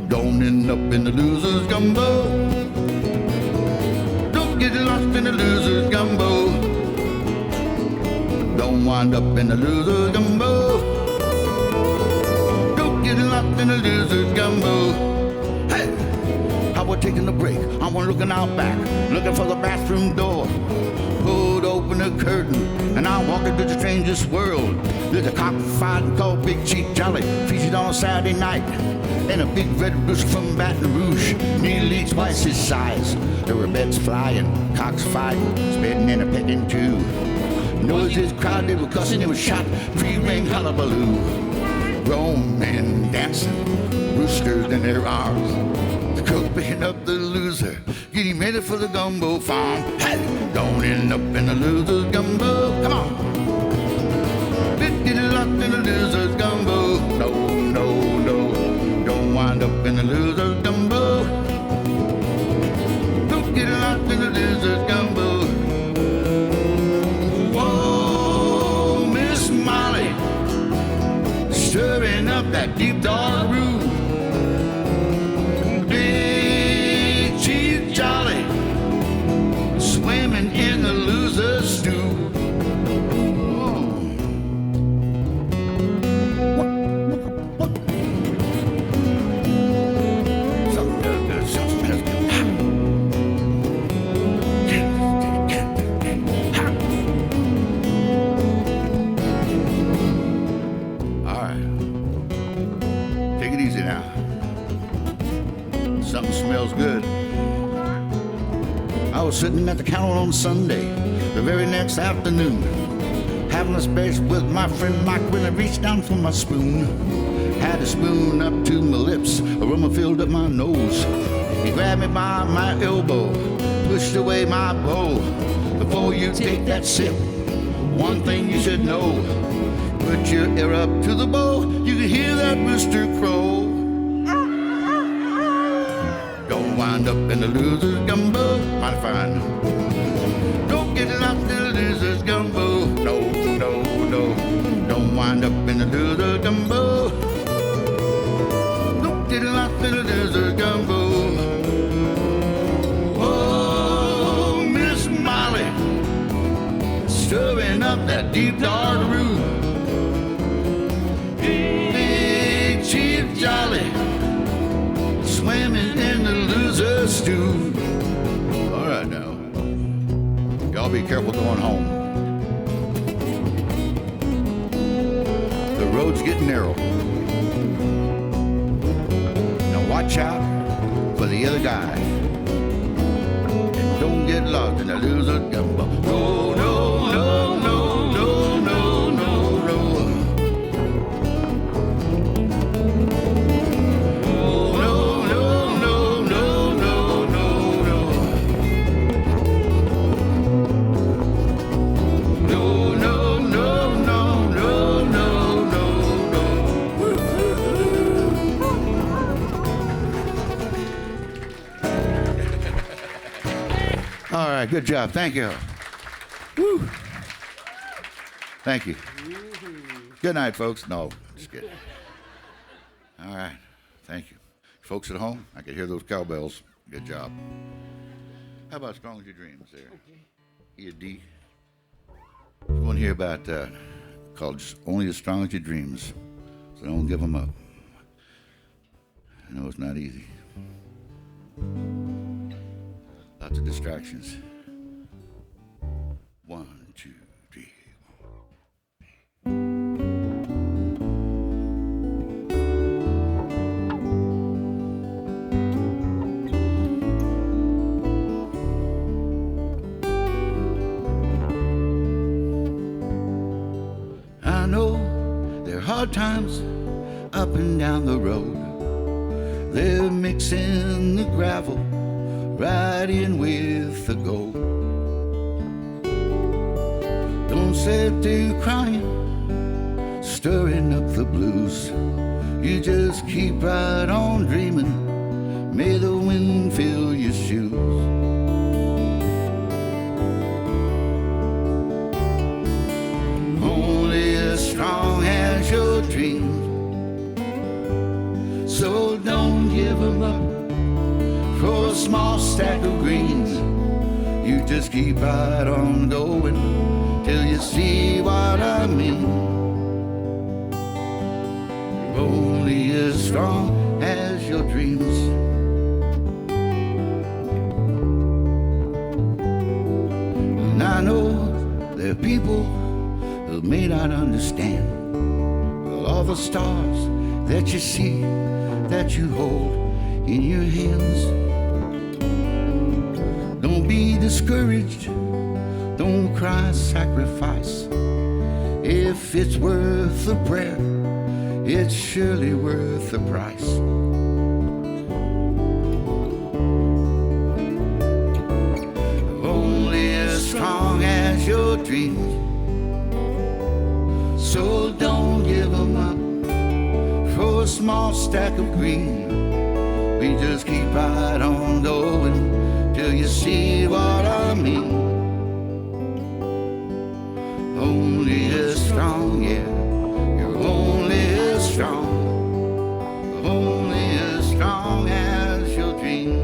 don't end up in the loser's gumbo. Don't get lost in the loser's gumbo. Don't wind up in the loser's gumbo. Don't get lost in the loser's gumbo. Hey, I was taking a break. I was looking out back, looking for the bathroom door. Pulled open the curtain, and I walked into the strangest world. There's a cockfighting called Big Chief Jolly, featured on a Saturday night. And a big red rooster from Baton Rouge, nearly twice his size. There were beds flying, cocks fighting, spitting and a pecking too. Noises crowd, they were cussing, they were shot, free-ring hullabaloo. Grown men dancing, roosters in their arms. The cook picking up the loser, getting ready for the gumbo farm. Hey, don't end up in the loser's gumbo, come on. Get lost in the loser's gumbo, no. Don't wind up in the loser's gumbo. Don't get lost in the loser's gumbo. Stirring up that deep dark brew. Big Chief Jolly, swimming in the loser's stew. Good. I was sitting at the counter on Sunday, the very next afternoon, having a space with my friend Mike when I reached down for my spoon. Had a spoon up to my lips, aroma filled up my nose. He grabbed me by my elbow, pushed away my bowl. Before you take that sip, one thing you should know. Put your ear up to the bow, you can hear that rooster crow. Don't wind up in the loser's gumbo, mighty fine. Don't get lost in the loser's gumbo, no, no, no. Don't wind up in the loser's gumbo. Don't get lost in the loser's gumbo. Oh, Miss Molly, stirring up that deep dark root. Big Chief Jolly, swimming in the loser stew. All right now, y'all be careful going home. The road's getting narrow. Now watch out for the other guy. And don't get lost in the loser gumbo. No, no, no, no, no, no, no, no. All right, good job. Thank you. Woo. Thank you. Good night, folks. No, just kidding. All right, thank you. Folks at home, I could hear those cowbells. Good job. How about Strong as Your Dreams there? E D. There's one here about called Only as Strong as Your Dreams. So don't give them up. I know it's not easy. Lots of distractions. 1, 2, 3. I know there are hard times up and down the road. They're mixing the gravel right in with the gold. Don't sit there crying, stirring up the blues. You just keep right on dreaming. May the wind fill your shoes. Only as strong as your dreams. So don't give them up for a small stack of greens. You just keep right on going till you see what I mean. You're only as strong as your dreams. And I know there are people who may not understand all the stars that you see, that you hold in your hands. Don't be discouraged, don't cry sacrifice. If it's worth a prayer, it's surely worth the price. Only as strong as your dreams. So don't give them up for a small stack of green. We just keep right on going till you see what I mean. Only as strong, yeah. You're only as strong. Only as strong as your dream.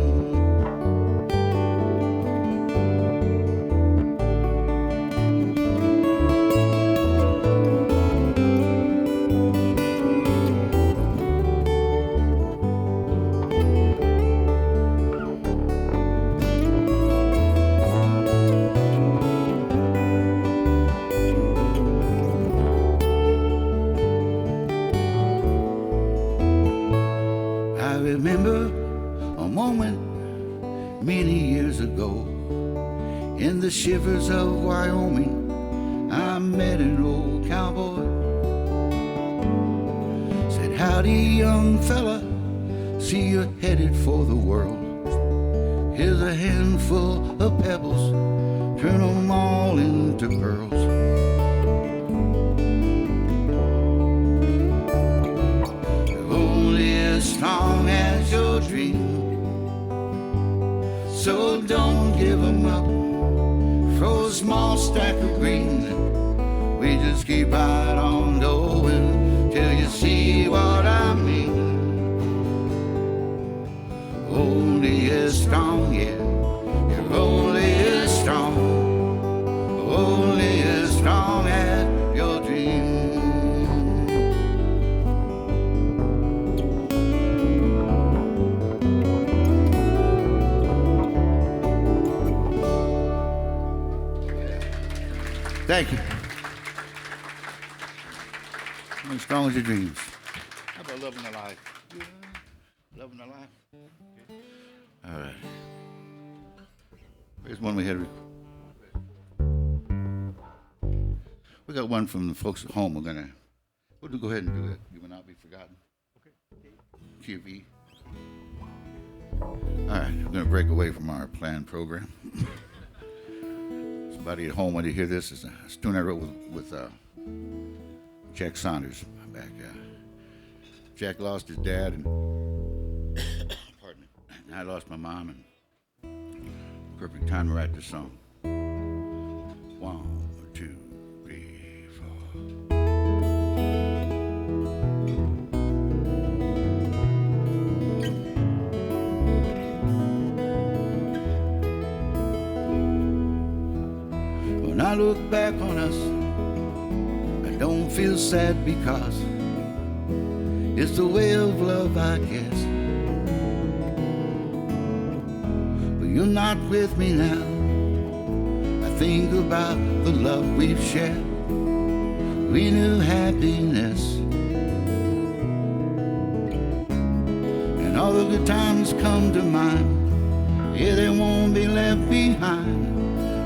Remember a moment many years ago in the shivers of Wyoming. I met an old cowboy. Said, howdy, young fella, see you're headed for the world. Here's a handful of pebbles, turn them all into pearls. So don't give 'em up for a small stack of green. We just keep right on going till you see what I mean. Only is strong, yeah. You're only as strong. Only as strong as your dream. Thank you. As strong as your dreams. How about loving the life? Yeah. Loving the life. All right. Here's one we had. We got one from the folks at home. We'll go ahead and do it. You will not be forgotten. Okay. QV. All right, we're gonna break away from our planned program. Somebody at home, when you hear this, is a tune I wrote with Jack Saunders back. Jack lost his dad, and pardon me, and I lost my mom, and perfect time to write this song. 1, 2, 3, 4. When I look back on us, I don't feel sad because it's the way of love, I guess. But you're not with me now. I think about the love we've shared. We knew happiness, and all the good times come to mind. Yeah, they won't be left behind.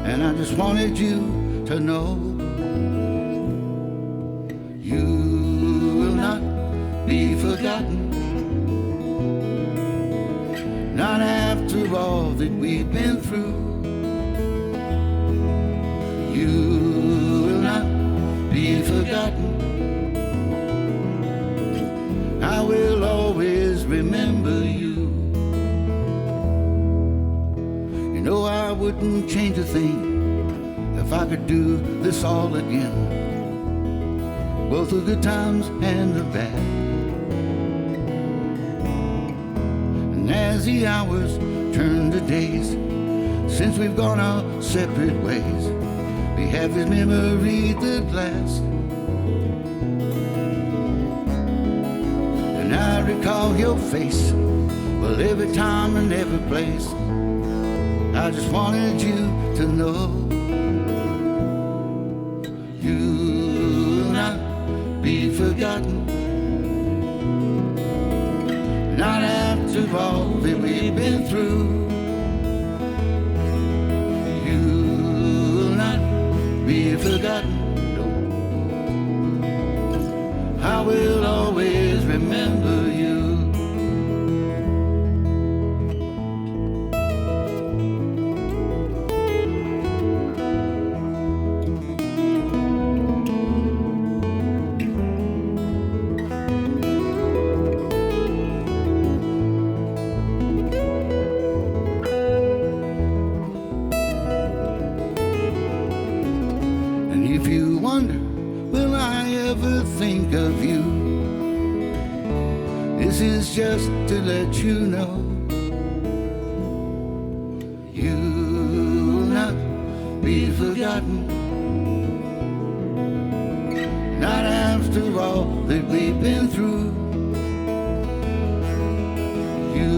And I just wanted you to know you will not be forgotten. Not after all that we've been through. You will not be forgotten. I will always remember you. You know I wouldn't change a thing if I could do this all again. Both the good times and the bad. And as the hours turn to days, since we've gone our separate ways, we have this memory that lasts. And I recall your face, well, every time and every place. I just wanted you to know you will not be forgotten. Not after all that we've been through. You will not be forgotten. No. I will always remember you. If you wonder, will I ever think of you? This is just to let you know you will not be forgotten. Not after all that we've been through. You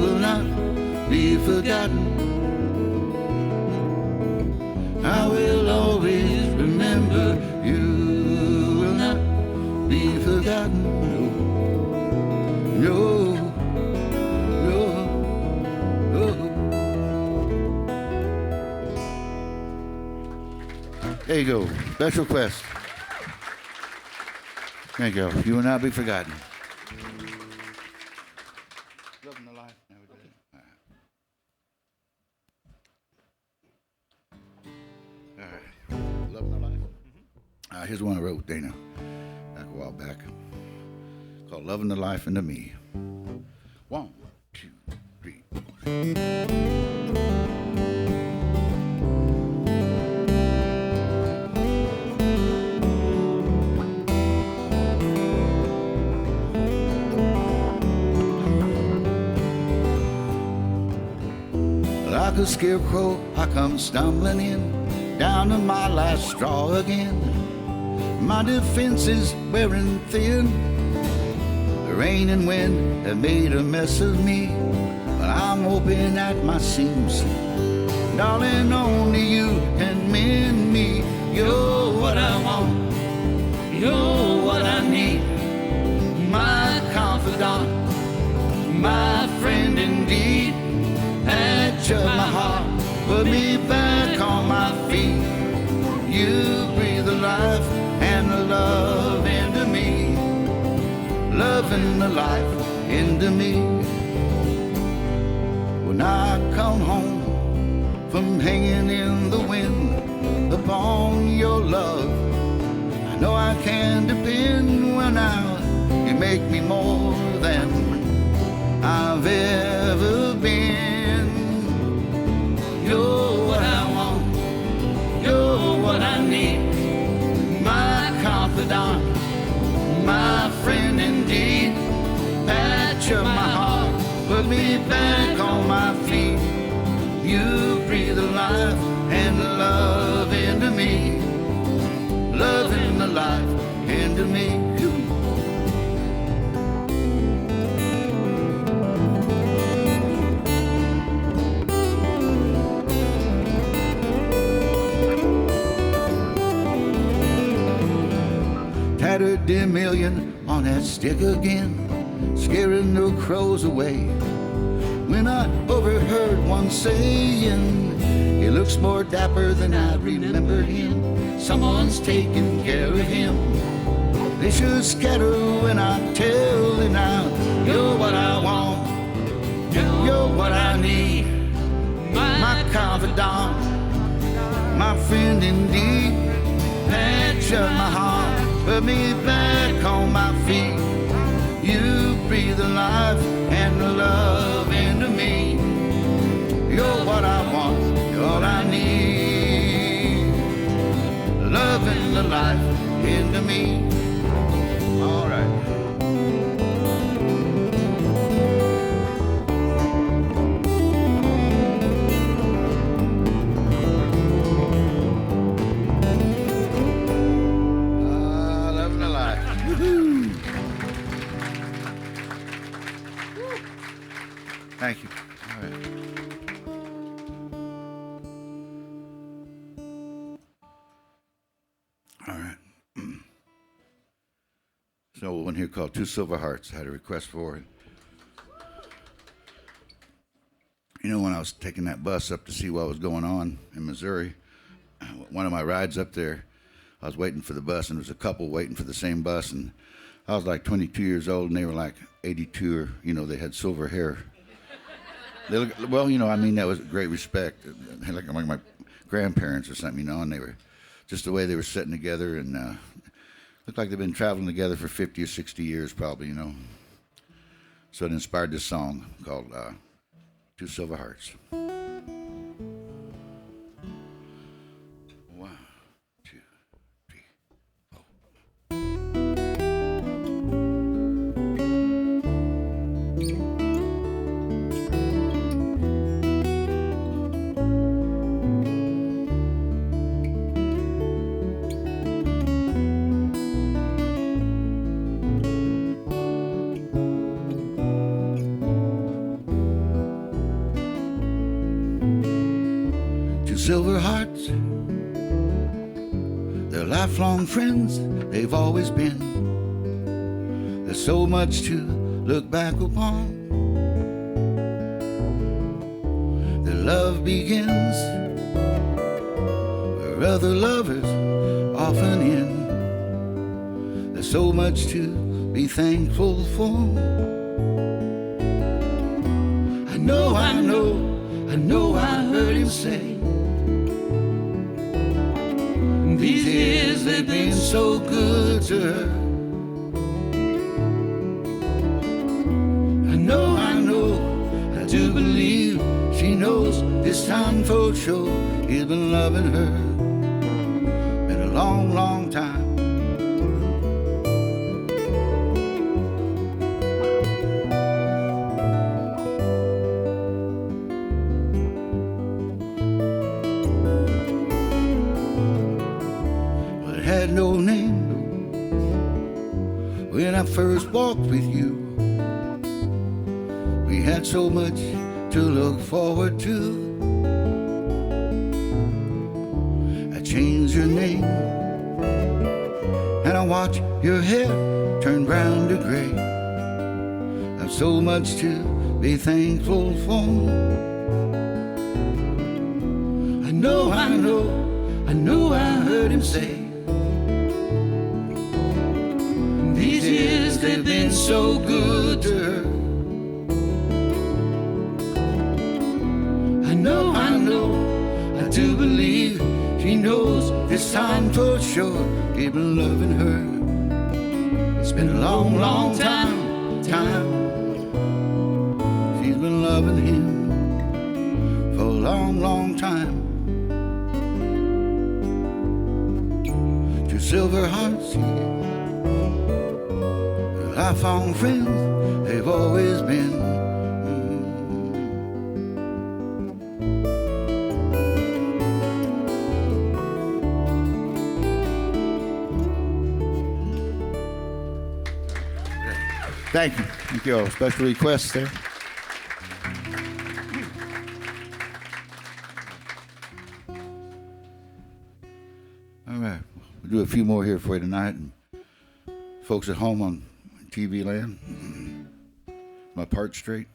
will not be forgotten. I will always remember. You will not be forgotten. No, no, no, no. There you go. Special request. Thank you. You will not be forgotten. Loving the life. Now we do it. All right. Loving the life. Here's one I wrote with Dana back a while back, called "Loving the Life into Me." 1, 2, 3. a scarecrow, I come stumbling in, down to my last straw again. My defenses wearing thin. The rain and wind have made a mess of me, but I'm hoping at my seams. Darling, only you can mend me. You're what I want, you're what I need. My confidant, my friend indeed. Patch up my heart, put me back on my feet. You breathe the life and the love into me, love and the life into me. When I come home from hanging in the wind upon your love, I know I can depend when you make me more than I've ever been. You're what I want, you're what I need. My confidant, my friend indeed. Patch up my heart, put me back on my feet. You breathe the life and the love into me, love and the life into me. Tattered dim million on that stick again, scaring the crows away. When I overheard one saying, he looks more dapper than I remembered him. Someone's taking care of him. They should scatter when I tell them now. You're what I want, you're what I need. My confidant, my friend indeed. Patch up my heart, put me back on my feet. You breathe the life and the love into me. You're what I want, you're all I need. Love and the life into me. All right. Thank you. All right. All right. So one here called Two Silver Hearts. I had a request for it. You know, when I was taking that bus up to see what was going on in Missouri, one of my rides up there, I was waiting for the bus, and there was a couple waiting for the same bus, and I was like 22 years old, and they were like 82, or, you know, they had silver hair. They look, well, you know, I mean, that was great respect. They looked like my grandparents or something, you know, and they were just the way they were sitting together, and looked like they've been traveling together for 50 or 60 years probably, you know. So it inspired this song called Two Silver Hearts. One, two, three, four. Silver hearts, they're lifelong friends, they've always been. There's so much to look back upon. Their love begins where other lovers often end. There's so much to be thankful for. I know I heard him say, these years they've been so good to her. I do believe she knows this time for sure. He's been loving her, been a long, long time. I first walked with you. We had so much to look forward to. I changed your name, and I watch your hair turn brown to gray. I've so much to be thankful for. I know I heard him say, these years they've been so good to her. I know, I do believe she knows this time for sure. He's been loving her. It's been a long, long time. She's been loving him for a long, long time. Two silver hearts, lifelong friends, they've always been. Thank you. Thank you all. Special requests there. All right. We'll do a few more here for you tonight. And folks at home on TV land, my part straight?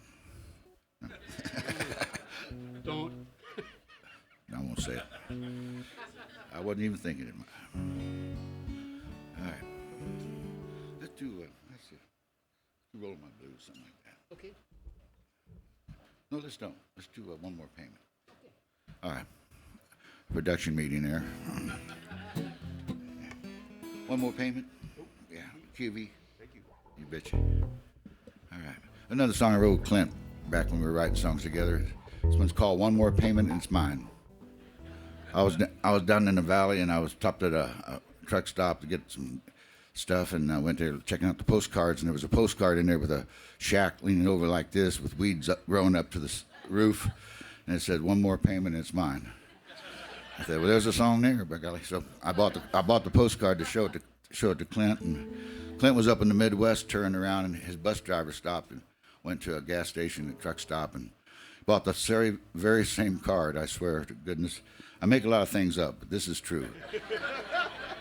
Don't. I won't say it. I wasn't even thinking it. All right. Let's do, let's see. Roll my blues, something like that. Okay. No, let's don't. Let's do one more payment. Okay. All right. Production meeting there. One more payment? Yeah. QV. Thank you. You betcha. All right. Another song I wrote with Clint back when we were writing songs together. This one's called One More Payment and It's Mine. I was down in the valley and I was stopped at a truck stop to get some stuff, and I went there checking out the postcards, and there was a postcard in there with a shack leaning over like this with weeds growing up to the roof, and it said, "One more payment and it's mine." I said, well, there's a song there, by golly. So I bought the postcard to show it to Clint, and Clint was up in the Midwest, turned around, and his bus driver stopped and went to a gas station, a truck stop, and bought the very same card. I swear to goodness, I make a lot of things up, but this is true.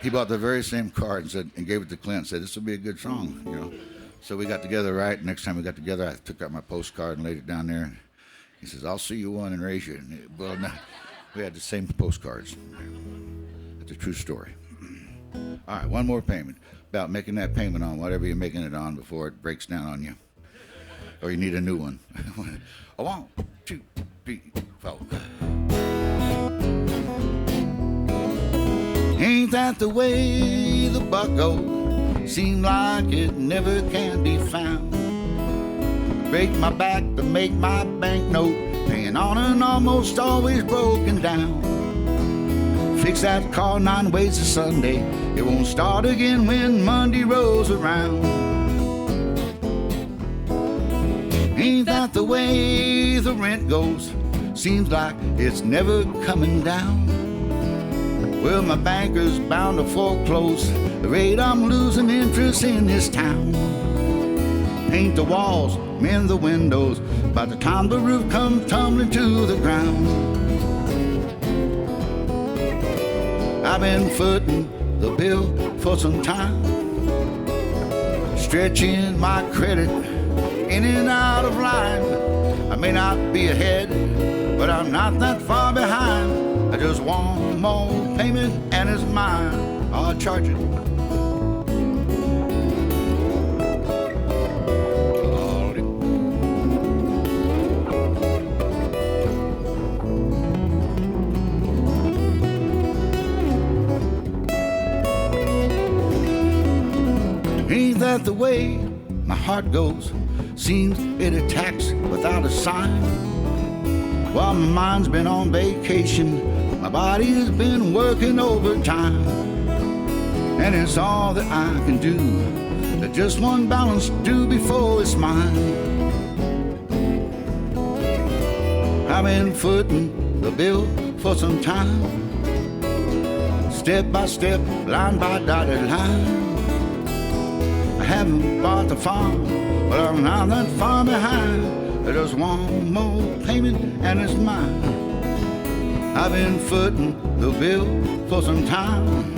He bought the very same card and gave it to Clint and said, this will be a good song, you know. So we got together, right? Next time we got together, I took out my postcard and laid it down there. And he says, I'll see you one and raise you. And well, no, we had the same postcards. It's a true story. All right, one more payment. About making that payment on whatever you're making it on before it breaks down on you. Or you need a new one. 1, 2, 3, 4. Ain't that the way the buck goes? Seem like it never can be found. Break my back to make my banknote, paying on and almost always broken down. Fix that car 9 ways to Sunday, it won't start again when Monday rolls around. Ain't that the way the rent goes? Seems like it's never coming down. Well, my banker's bound to foreclose. The rate I'm losing interest in this town. Paint the walls, mend the windows. By the time the roof comes tumbling to the ground. I've been footing the bill for some time, stretching my credit in and out of line. I may not be ahead, but I'm not that far behind. I just want more payment and it's mine. I'll charge it. Ain't that the way my heart goes? Seems it attacks without a sign. While my mind's been on vacation, my body has been working overtime. And it's all that I can do, that just one balance due before it's mine. I've been footing the bill for some time, step by step, line by dotted line. I I haven't bought the farm, but I'm not that far behind. There's one more payment and it's mine. I've been footing the bill for some time,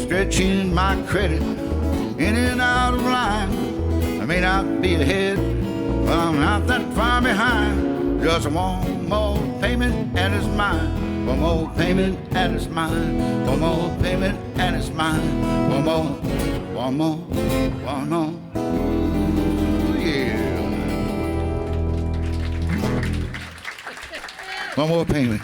stretching my credit in and out of line. I may not be ahead, but I'm not that far behind. Just one more payment and it's mine. One more payment and it's mine. One more payment and it's mine. One more, one more, one more. Ooh, yeah. One more payment.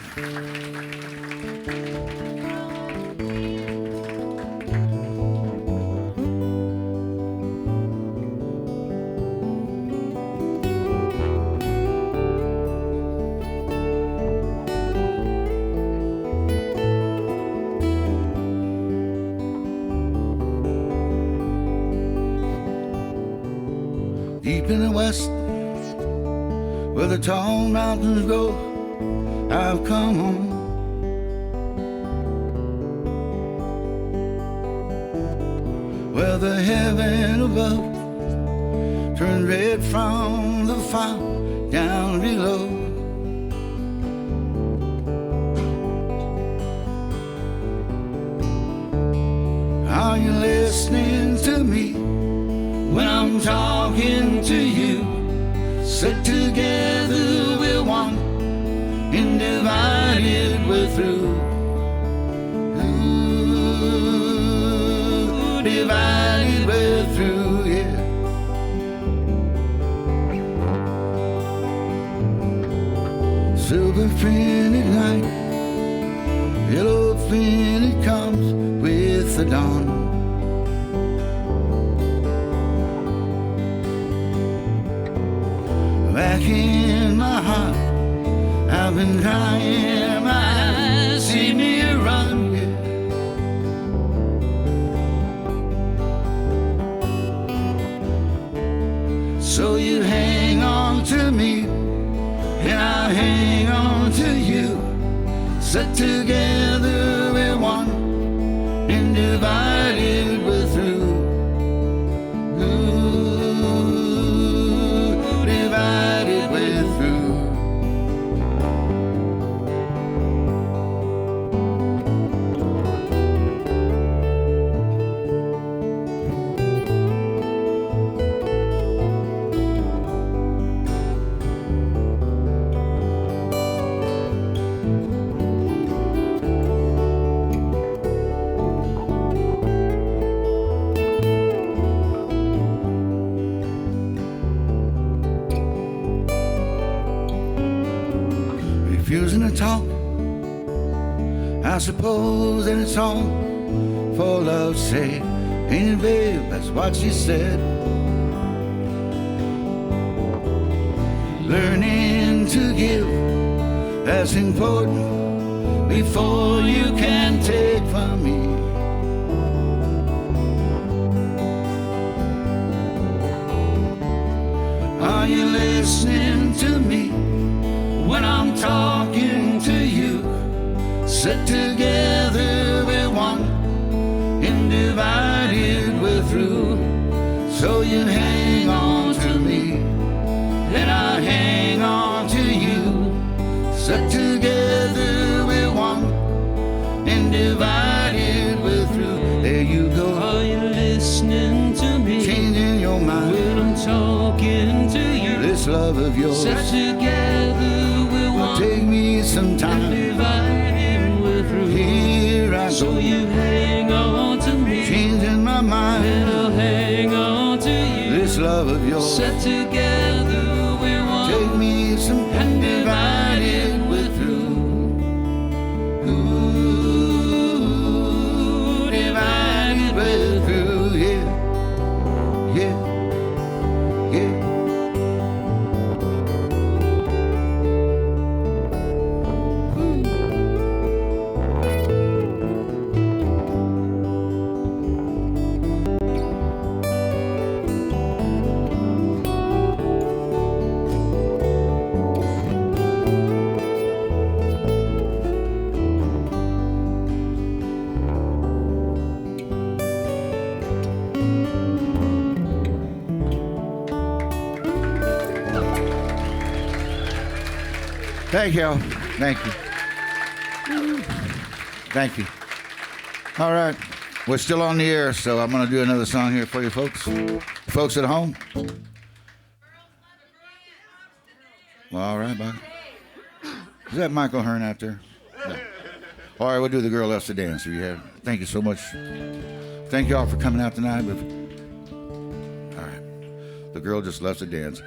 Deep in the west, where the tall mountains go, I've come home. Where the heaven above turns red from the fire down below. Are you listening to me when I'm talking to you? Sit together we're one, and divided we're through. Ooh, divided we're through, yeah. Silver printed night, yellow printed comes with the dawn. Back in my heart, I've been crying my eyes, see me run, yeah. So you hang on to me, and I'll hang on to you. Sit together we're one, and divided we're through. Ooh, divided we're through. Refusing to talk, I suppose that it's all for love's sake. Ain't it, babe? That's what she said. Learning to give, that's important, before you can take from me. Are you listening to me when I'm talking to you? Sit together we're one, and divided we're through. So you hang on to me, and I hang on to you. Sit together we're one, and divided we're through. There you go. Are you listening to me? Changing your mind when I'm talking to you. This love of yours, Sit together we're one, take me some and time. divided we're through. Here I So go, you hang on to me, changing my and mind. I'll hang on to you. This love of yours, Sit together we're one, take me some and time. divided we're through. Ooh, divided we're through, yeah, yeah, yeah. Thank you. Thank you. Thank you. All right. We're still on the air, so I'm going to do another song here for you folks. Folks at home. Well, all right, bud. Is that Michael Hearn out there? No. All right, we'll do The Girl Loves to Dance. If you have. Thank you so much. Thank you all for coming out tonight. All right. The Girl Just Loves to Dance.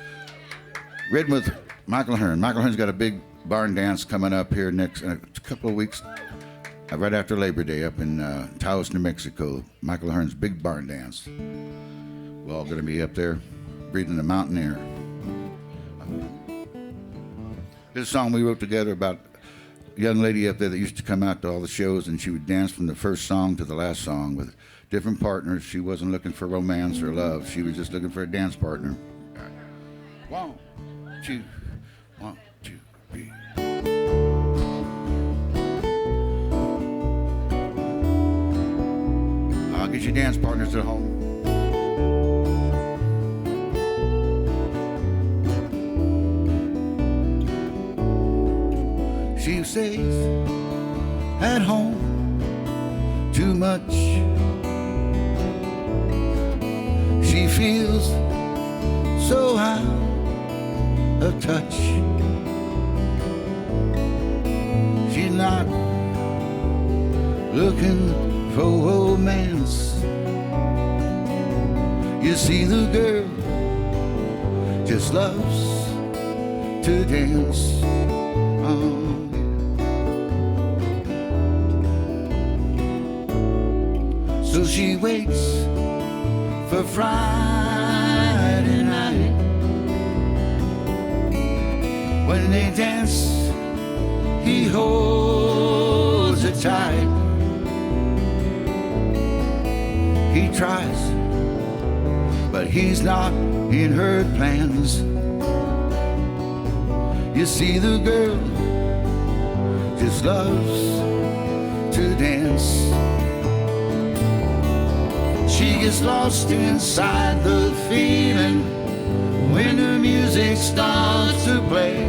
Written with Michael Hearn. Michael Hearn's got a big barn dance coming up here next a couple of weeks, right after Labor Day, up in Taos, New Mexico. Michael Hearn's big barn dance. We're all going to be up there breathing the mountain air. This is a song we wrote together about a young lady up there that used to come out to all the shows, and she would dance from the first song to the last song with different partners. She wasn't looking for romance or love. She was just looking for a dance partner. One, two, 1, 2, 3. I'll get your dance partners at home. She stays at home too much. She feels so out of touch. She's not looking for romance. You see, the girl just loves to dance. Oh. So she waits for Friday night when they dance. He holds her tight. He tries, but he's not in her plans. You see, the girl just loves to dance. She gets lost inside the feeling when the music starts to play.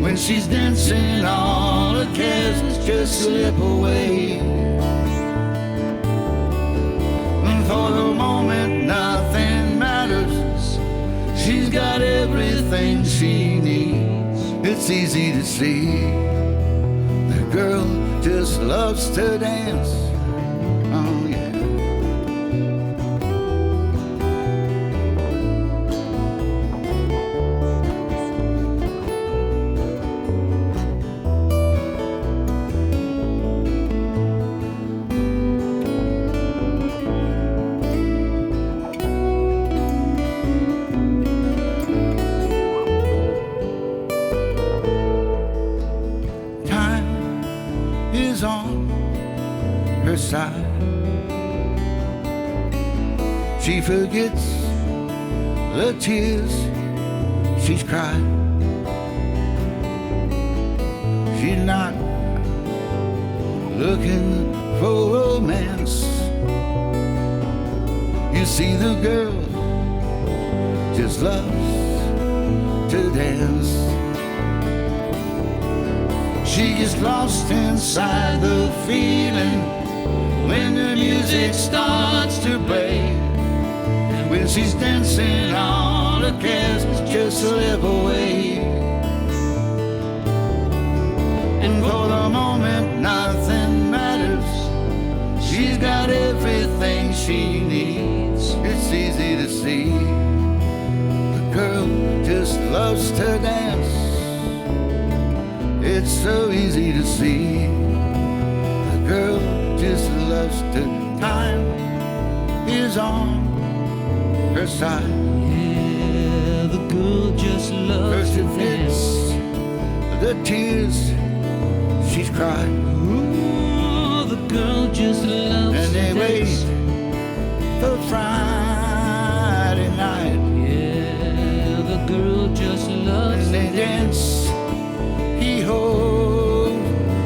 When she's dancing, all her cares just slip away. And for the moment, nothing matters. She's got everything she needs. It's easy to see the girl just loves to dance. Oh yeah. She forgets the tears she's cried. She's not looking for romance. You see, the girl just loves to dance. She gets lost inside the feeling when the music starts to play. When she's dancing, all her cares just slip away. And for the moment, nothing matters. She's got everything she needs. It's easy to see the girl just loves to dance. It's so easy to see the girl just loves to. Time is on her side. Yeah, the girl just loves to dance. The tears she's cried. Ooh, the girl just loves and they to wait dance. for Friday night. Yeah, the girl just loves and they to dance. He holds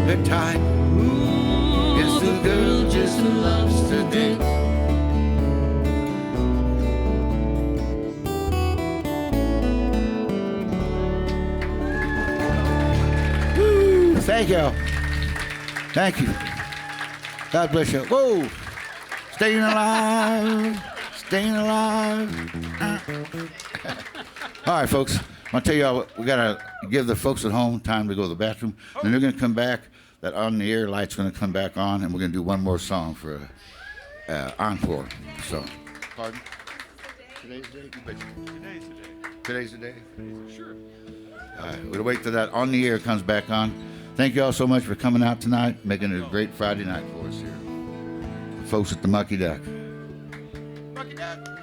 her tight. Ooh, yes, the girl just loves to dance. Thank you. Thank you. God bless you. Whoa. Staying alive. Staying alive. All right, folks. I'll tell y'all, we got to give the folks at home time to go to the bathroom. Then they're going to come back. That on-the-air light's going to come back on, and we're going to do one more song for encore. So, pardon? Today's the day? Today's the day? Sure. We'll wait till that on-the-air comes back on. Thank you all so much for coming out tonight, making it a great Friday night for us here. Folks at the Mucky Duck. Mucky Duck.